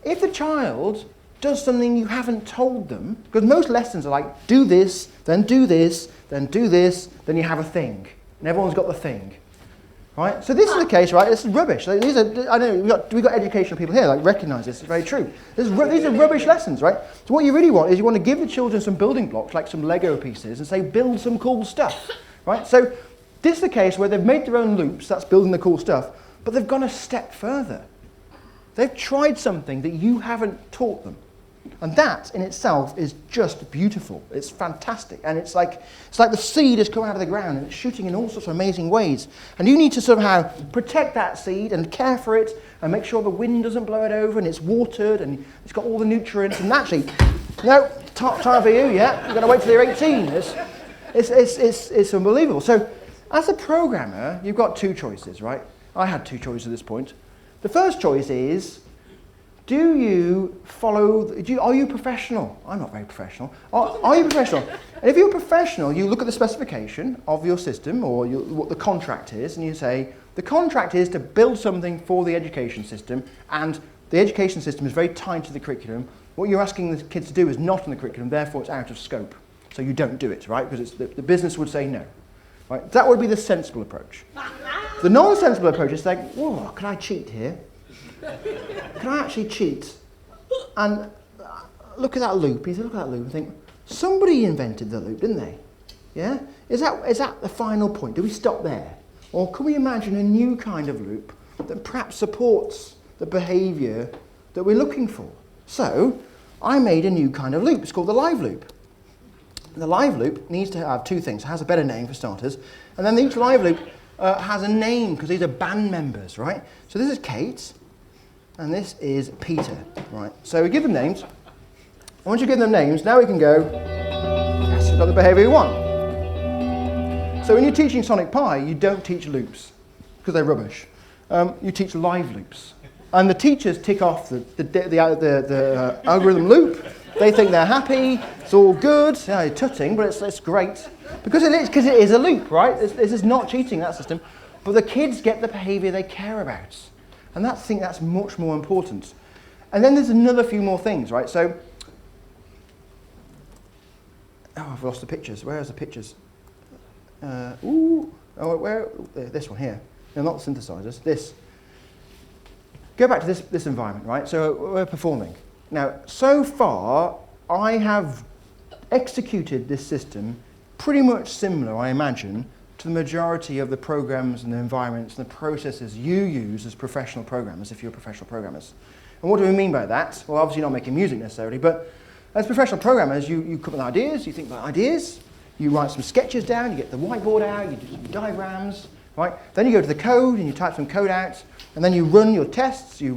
Speaker 1: If the child does something you haven't told them, because most lessons are like, do this, then do this, then do this, then you have a thing. And everyone's got the thing. Right? So this is the case, right? This is rubbish. Like, I know we've got educational people here, like, recognise this. It's very true. These are rubbish lessons, right? So what you really want is you want to give the children some building blocks, like some Lego pieces, and say, build some cool stuff, right? So this is the case where they've made their own loops, that's building the cool stuff, but they've gone a step further. They've tried something that you haven't taught them. And that in itself is just beautiful. It's fantastic. And it's like the seed has come out of the ground and it's shooting in all sorts of amazing ways. And you need to somehow protect that seed and care for it and make sure the wind doesn't blow it over and it's watered and it's got all the nutrients. And actually, no, time for you, yeah? You've got to wait till you're 18. It's unbelievable. So as a programmer, you've got two choices, right? I had two choices at this point. The first choice is, are you professional? I'm not very professional. Are you professional? And if you're professional, you look at the specification of your system or what the contract is, and you say, the contract is to build something for the education system, and the education system is very tied to the curriculum. What you're asking the kids to do is not in the curriculum, therefore it's out of scope. So you don't do it, right? Because the business would say no. Right? That would be the sensible approach. The non-sensible approach is like, whoa, can I cheat here? Can I actually cheat? And look at that loop. You look at that loop and think, somebody invented the loop, didn't they? Yeah? Is that the final point? Do we stop there? Or can we imagine a new kind of loop that perhaps supports the behaviour that we're looking for? So I made a new kind of loop. It's called the live loop. And the live loop needs to have two things. It has a better name for starters. And then each live loop has a name because these are band members, right? So this is Kate. And this is Peter, right? So we give them names. And once you give them names, now we can go, yes, we've got the behaviour we want. So when you're teaching Sonic Pi, you don't teach loops, because they're rubbish. You teach live loops. And the teachers tick off the algorithm loop. They think they're happy, it's all good, you're tutting, but it's great. Because it is a loop, right? This is not cheating, that system. But the kids get the behaviour they care about. And I think that's much more important. And then there's another few more things, right? So, I've lost the pictures. Where are the pictures? This one here. No, not the synthesizers. This. Go back to this environment, right? So we're performing. Now, so far, I have executed this system pretty much similar, I imagine, to the majority of the programs and the environments and the processes you use as professional programmers, if you're professional programmers. And what do we mean by that? Well, obviously not making music necessarily, but as professional programmers, you come with ideas, you think about ideas, you write some sketches down, you get the whiteboard out, you do some diagrams, right? Then you go to the code and you type some code out, and then you run your tests, you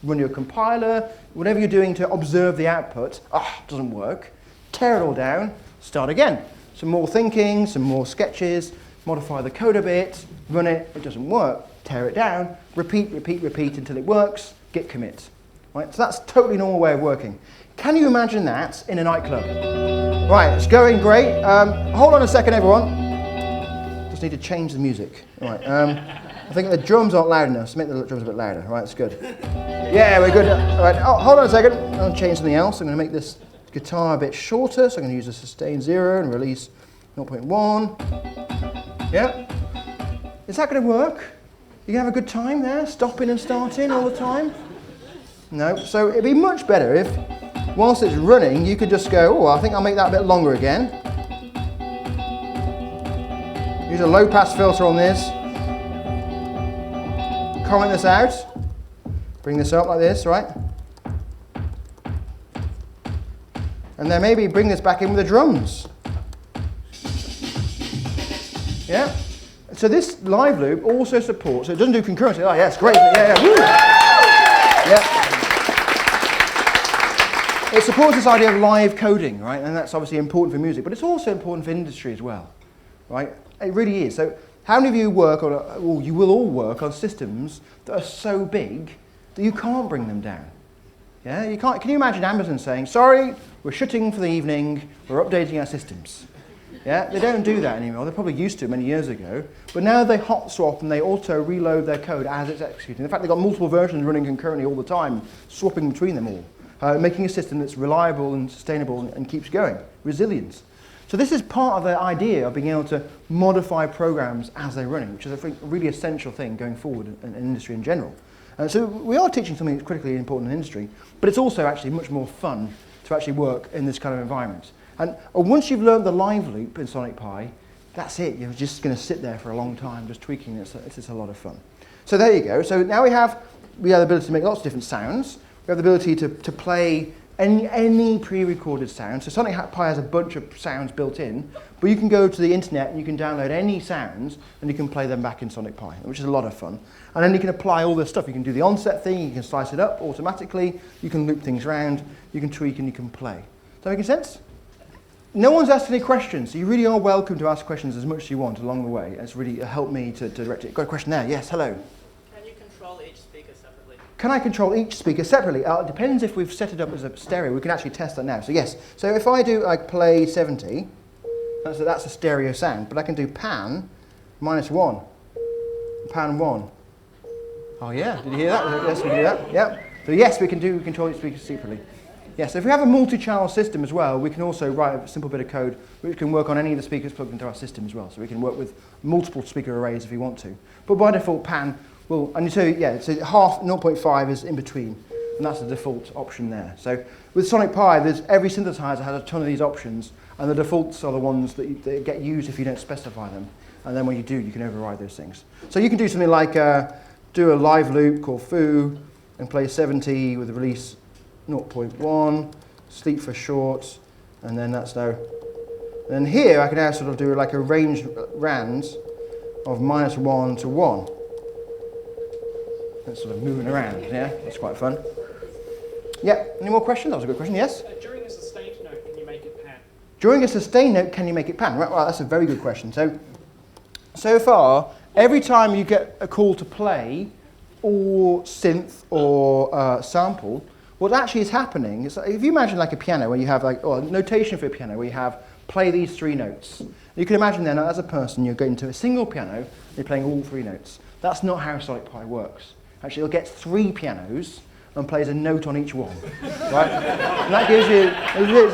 Speaker 1: run your compiler, whatever you're doing to observe the output, doesn't work, tear it all down, start again. Some more thinking, some more sketches, modify the code a bit, run it, it doesn't work, tear it down, repeat, repeat, repeat until it works, git commit. Right? So that's a totally normal way of working. Can you imagine that in a nightclub? Right, it's going great. Hold on a second, everyone. Just need to change the music. Right, I think the drums aren't loud enough, so make the drums a bit louder. Right, that's good. Yeah, we're good. All right, hold on a second. I'll change something else. I'm going to make this guitar a bit shorter, so I'm going to use a sustain 0 and release 0.1. Yeah. Is that going to work? You can have a good time there, stopping and starting all the time? No. So it'd be much better if, whilst it's running, you could just go, I think I'll make that a bit longer again. Use a low pass filter on this. Comment this out. Bring this up like this, right? And then maybe bring this back in with the drums. Yeah? So this live loop also supports, so it doesn't do concurrency. Oh, yes, great. Yeah, yeah. Woo! Yeah. It supports this idea of live coding, right? And that's obviously important for music, but it's also important for industry as well, right? It really is. So how many of you work on, or you will all work on systems that are so big that you can't bring them down? Yeah, you can't. Can you imagine Amazon saying, sorry, we're shutting for the evening, we're updating our systems? Yeah, they don't do that anymore. They probably used to many years ago. But now they hot swap and they auto reload their code as it's executing. In fact, they've got multiple versions running concurrently all the time, swapping between them all, making a system that's reliable and sustainable and keeps going. Resilience. So this is part of the idea of being able to modify programs as they're running, which is a really essential thing going forward in industry in general. So we are teaching something that's critically important in industry, but it's also actually much more fun to actually work in this kind of environment. And once you've learned the live loop in Sonic Pi, that's it. You're just going to sit there for a long time just tweaking it. It's just a lot of fun. So there you go. So now we have the ability to make lots of different sounds. We have the ability to play any pre-recorded sound. So Sonic Pi has a bunch of sounds built in, but you can go to the internet and you can download any sounds and you can play them back in Sonic Pi, which is a lot of fun. And then you can apply all this stuff. You can do the onset thing, you can slice it up automatically, you can loop things around, you can tweak and you can play. Does that make sense? No one's asked any questions, so you really are welcome to ask questions as much as you want along the way. It's really helped me to direct it. Got a question there? Yes, hello.
Speaker 2: Can you control each speaker separately?
Speaker 1: Can I control each speaker separately? It depends if we've set it up as a stereo. We can actually test that now. So yes, so if I do play 70, that's a stereo sound, but I can do pan -1, pan 1. Oh yeah, did you hear that? Yes, we can do that. Yep. So yes, we can control each speaker separately. Yes, if we have a multi-channel system as well, we can also write a simple bit of code which can work on any of the speakers plugged into our system as well. So we can work with multiple speaker arrays if we want to. But by default, pan will, and so yeah, so half 0.5 is in between, and that's the default option there. So with Sonic Pi, every synthesizer has a ton of these options, and the defaults are the ones that get used if you don't specify them. And then when you do, you can override those things. So you can do something like do a live loop called foo and play 70 with a release 0.1, sleep for short, and then that's now. And then here I can now sort of do like a range rands of -1 to 1. That's sort of moving around, yeah? That's quite fun. Yeah, any more questions? That was a good question, yes?
Speaker 2: During a sustained note, can you make it pan?
Speaker 1: During a sustained note, can you make it pan? Right, well, that's a very good question. So far, every time you get a call to play, or synth, or sample, what actually is happening is, if you imagine like a piano where you have or a notation for a piano where you have play these 3 notes. You can imagine then as a person you're going to a single piano, you're playing all 3 notes. That's not how Sonic Pi works. Actually, it'll get 3 pianos and plays a note on each one, right? And that gives you,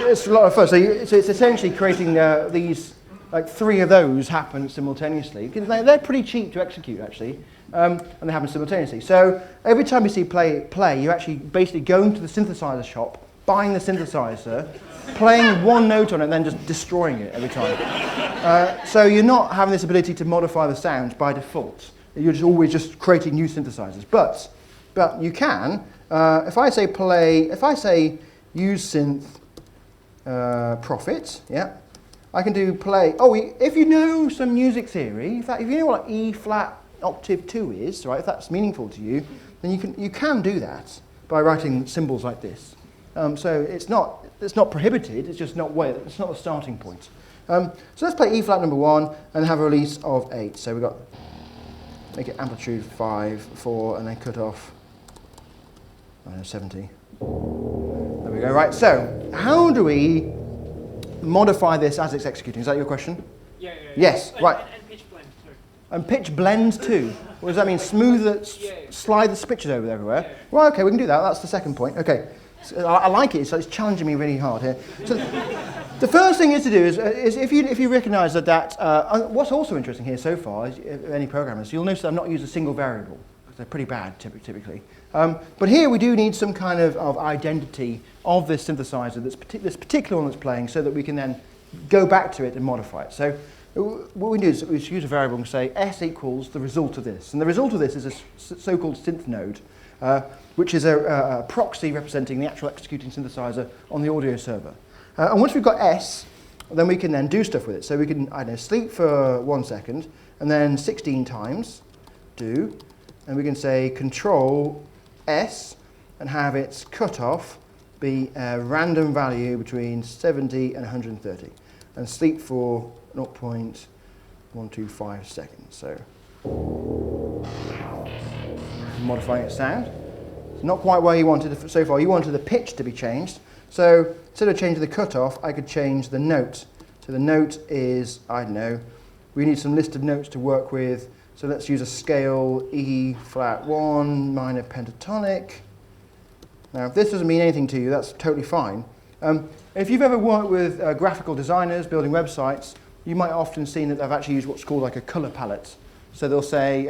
Speaker 1: it's a lot of fun. So it's essentially creating these, like 3 of those happen simultaneously. They're pretty cheap to execute actually. And they happen simultaneously. So every time you see play, you're actually basically going to the synthesizer shop, buying the synthesizer, playing 1 note on it, and then just destroying it every time. So you're not having this ability to modify the sounds by default. You're just always just creating new synthesizers. But you can, if I say use synth profit, yeah, I can do play. Oh, if you know some music theory, if you know what E flat octave 2 is, right? If that's meaningful to you, then you can do that. by writing symbols like this. So it's not prohibited, it's just not it's not the starting point. So let's play E flat number 1 and have a release of 8. So we've got, make it amplitude 5, 4, and then cut off, I don't know, 70. There we go, right, so how do we modify this as it's executing? Is that your question?
Speaker 2: Yeah.
Speaker 1: Yes, right.
Speaker 2: And pitch blend too.
Speaker 1: And pitch blends too. What does that mean? Smooth it, slide the pitches over everywhere? Yeah. Well, okay, we can do that. That's the second point. Okay. So I like it, so it's challenging me really hard here. So the first thing is to do is if you recognise that what's also interesting here so far, is, any programmers, you'll notice I've not used a single variable, because they're pretty bad typically. But here we do need some kind of identity of this synthesizer, this particular one that's playing, so that we can then go back to it and modify it. So what we do is we use a variable and say S equals the result of this. And the result of this is a so-called synth node, which is a proxy representing the actual executing synthesizer on the audio server. And once we've got S, then we can then do stuff with it. So we can, I don't know, sleep for 1 second, and then 16 times, do, and we can say control S, and have its cutoff be a random value between 70 and 130, and sleep for 0.125 seconds. So modifying its sound. It's not quite where you wanted it so far. You wanted the pitch to be changed. So instead of changing the cutoff, I could change the note. So the note is, I don't know, we need some list of notes to work with. So let's use a scale E flat 1 minor pentatonic. Now, if this doesn't mean anything to you, that's totally fine. If you've ever worked with graphical designers building websites, you might often see that they've actually used what's called like a color palette. So they'll say,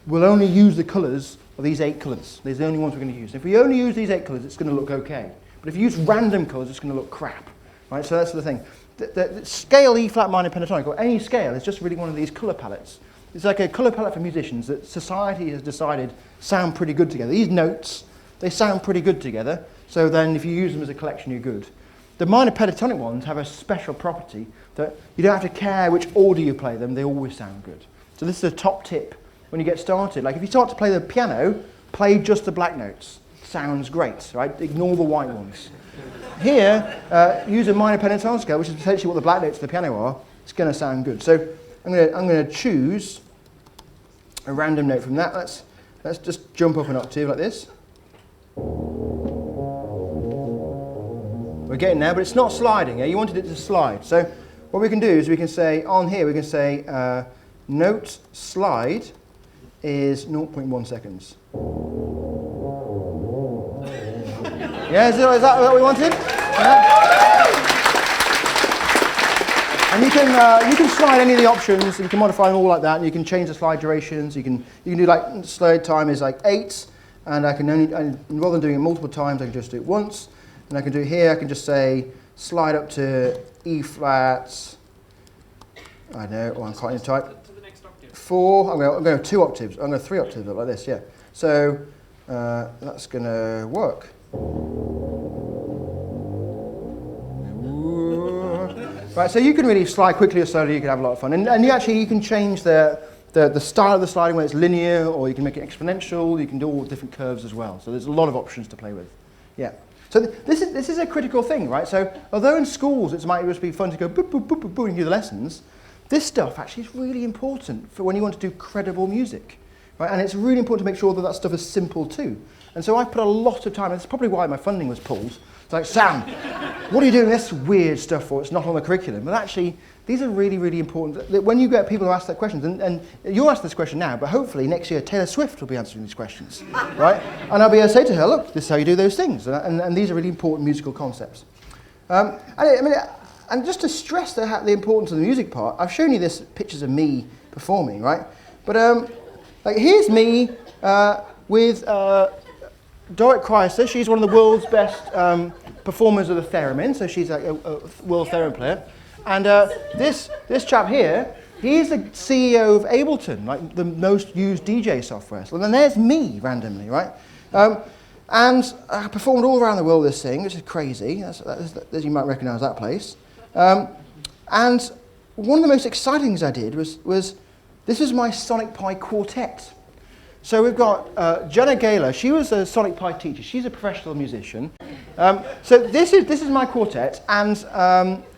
Speaker 1: we'll only use the colors of these 8 colors. These are the only ones we're going to use. If we only use these 8 colors, it's going to look okay. But if you use random colors, it's going to look crap. Right? So that's the thing. The scale E flat minor pentatonic, or any scale, is just really one of these color palettes. It's like a color palette for musicians that society has decided sound pretty good together. These notes, they sound pretty good together. So then if you use them as a collection, you're good. The minor pentatonic ones have a special property that you don't have to care which order you play them, they always sound good. So this is a top tip when you get started. Like if you start to play the piano, play just the black notes. Sounds great, right? Ignore the white ones. Here, use a minor pentatonic scale, which is potentially what the black notes of the piano are. It's going to sound good. So I'm going to choose a random note from that. Let's just jump up an octave like this. We're getting there, but it's not sliding. Yeah? You wanted it to slide. So what we can do is we can say, on here, we can say note slide is 0.1 seconds. Yeah, is that what we wanted? Yeah. And you can slide any of the options, and you can modify them all like that, and you can change the slide durations. You can do like slide time is like 8, and rather than doing it multiple times, I can just do it once. And I can do it here. I can just say slide up to E flat. I don't know. I'm quite into type.
Speaker 2: To the next octave. 4.
Speaker 1: I'm going to 2 octaves. I'm going to 3 octaves up like this. Yeah. So that's going to work. Right. So you can really slide quickly or slowly. You can have a lot of fun, and you can change the style of the sliding, whether it's linear or you can make it exponential. You can do all different curves as well. So there's a lot of options to play with. Yeah. So this is a critical thing, right? So although in schools it might just be fun to go boop, boop, boop, boop, boop, and do the lessons, this stuff actually is really important for when you want to do credible music, right? And it's really important to make sure that that stuff is simple too. And so I put a lot of time, and that's probably why my funding was pulled. It's like, Sam, what are you doing this weird stuff for? It's not on the curriculum. But actually, these are really, really important. When you get people who ask that questions, and you'll ask this question now, but hopefully next year Taylor Swift will be answering these questions, right? And I'll be able to say to her, look, this is how you do those things. And these are really important musical concepts. And just to stress the importance of the music part, I've shown you this pictures of me performing, right? But like here's me with Dorrit Chrysler. She's one of the world's best performers of the theremin, so she's like a world theremin player. And this chap here, he's the CEO of Ableton, like the most used DJ software. So then there's me randomly, right? And I performed all around the world this thing, which is crazy. You might recognise that place. And one of the most exciting things I did was this is my Sonic Pi quartet. So we've got Jenna Gaylor. She was a Sonic Pi teacher. She's a professional musician. So this is my quartet, and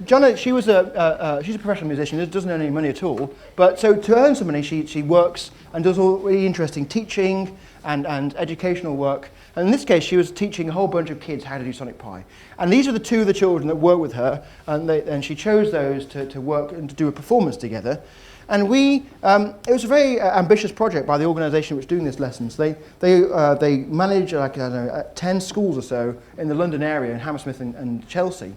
Speaker 1: Jenna, she's a professional musician. Doesn't earn any money at all. But so to earn some money, she works and does all really interesting teaching and educational work. And in this case, she was teaching a whole bunch of kids how to do Sonic Pi. And these are the two of the children that work with her, and she chose those to work and to do a performance together. And it was a very ambitious project by the organisation which was doing this lessons. They manage like, I don't know, 10 schools or so in the London area, in Hammersmith and Chelsea.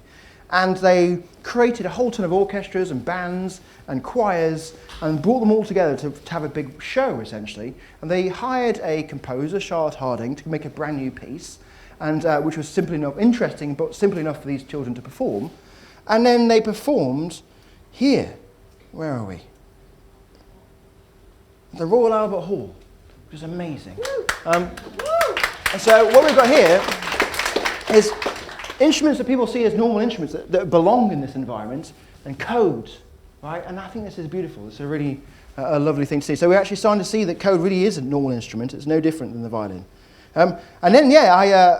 Speaker 1: And they created a whole ton of orchestras and bands and choirs and brought them all together to have a big show, essentially. And they hired a composer, Charlotte Harding, to make a brand new piece, and which was simply enough, interesting, but simple enough for these children to perform. And then they performed here. Where are we? The Royal Albert Hall, which is amazing. And so what we've got here is instruments that people see as normal instruments that belong in this environment, and codes, right? And I think this is beautiful. It's a really a lovely thing to see. So we're actually starting to see that code really is a normal instrument. It's no different than the violin. And then,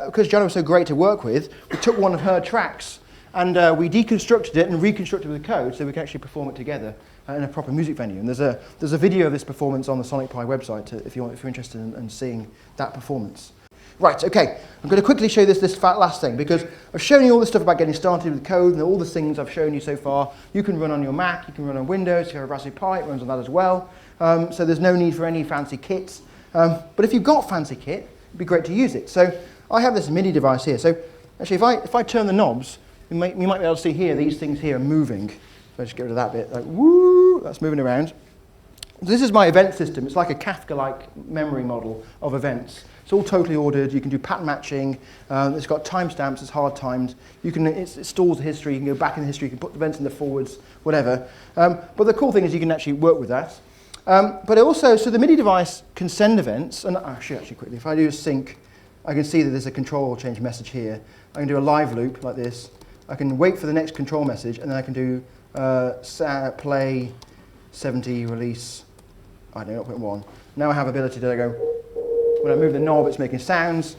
Speaker 1: because Jenna was so great to work with, we took one of her tracks and we deconstructed it and reconstructed with the code so we can actually perform it together in a proper music venue. And there's a video of this performance on the Sonic Pi website if you're interested in seeing that performance. Right, okay, I'm going to quickly show you this last thing, because I've shown you all this stuff about getting started with code and all the things I've shown you so far. You can run on your Mac, you can run on Windows, you have a Raspberry Pi, it runs on that as well. So there's no need for any fancy kits. But if you've got fancy kit, it'd be great to use it. So I have this MIDI device here. So actually, if I turn the knobs, you might be able to see here, these things here are moving. So I just get rid of that bit, like woo, that's moving around. This is my event system. It's like a Kafka-like memory model of events. It's all totally ordered. You can do pattern matching. It's got timestamps. It's hard timed. It stores the history. You can go back in the history. You can put the events in the forwards, whatever. But the cool thing is you can actually work with that. But also, so the MIDI device can send events. And actually quickly, if I do a sync, I can see that there's a control change message here. I can do a live loop like this. I can wait for the next control message, and then I can do play 70 release. I don't know, 0.1. Now I have ability to go, when I move the knob, it's making sounds.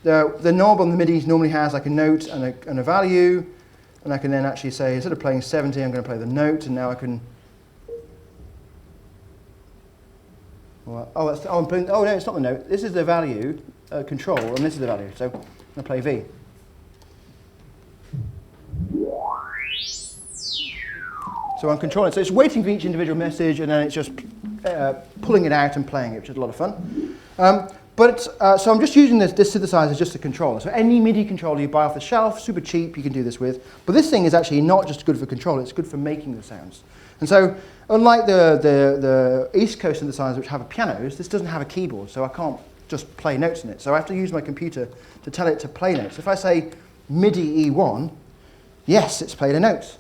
Speaker 1: The knob on the MIDI normally has like a note and a value, and I can then actually say, instead of playing 70, I'm going to play the note, and now I can. Well, no, it's not the note. This is the value, control, and this is the value. So I'm going to play V. So I'm controlling it. So it's waiting for each individual message, and then it's just pulling it out and playing it, which is a lot of fun. So I'm just using this synthesizer as just a controller. So any MIDI controller you buy off the shelf, super cheap, you can do this with. But this thing is actually not just good for control, it's good for making the sounds. And so unlike the East Coast synthesizers which have pianos, this doesn't have a keyboard, so I can't just play notes in it. So I have to use my computer to tell it to play notes. If I say MIDI E1, yes, it's played a note.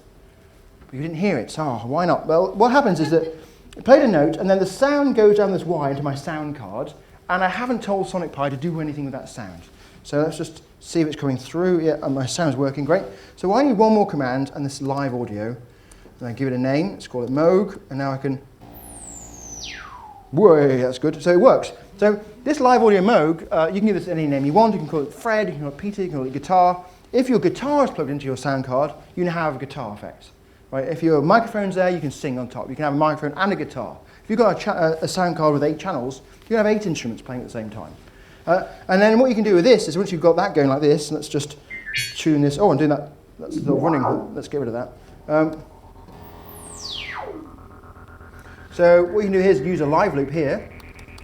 Speaker 1: But you didn't hear it, so why not? Well, what happens is that it played a note, and then the sound goes down this wire into my sound card, and I haven't told Sonic Pi to do anything with that sound. So let's just see if it's coming through. Yeah, and my sound's working great. So I need one more command, and this live audio. And I give it a name, let's call it Moog, and now I can, whoa, that's good. So it works. So this live audio Moog, you can give this any name you want. You can call it Fred, you can call it Peter, you can call it guitar. If your guitar is plugged into your sound card, you can have a guitar effect. Right? If your microphone's there, you can sing on top. You can have a microphone and a guitar. If you've got a sound card with 8 channels, you can have 8 instruments playing at the same time. And then what you can do with this is once you've got that going like this, let's just tune this. Oh, I'm doing that. That's still running. Let's get rid of that. So what you can do here is use a live loop here.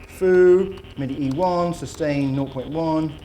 Speaker 1: Foo, MIDI E1, sustain 0.1.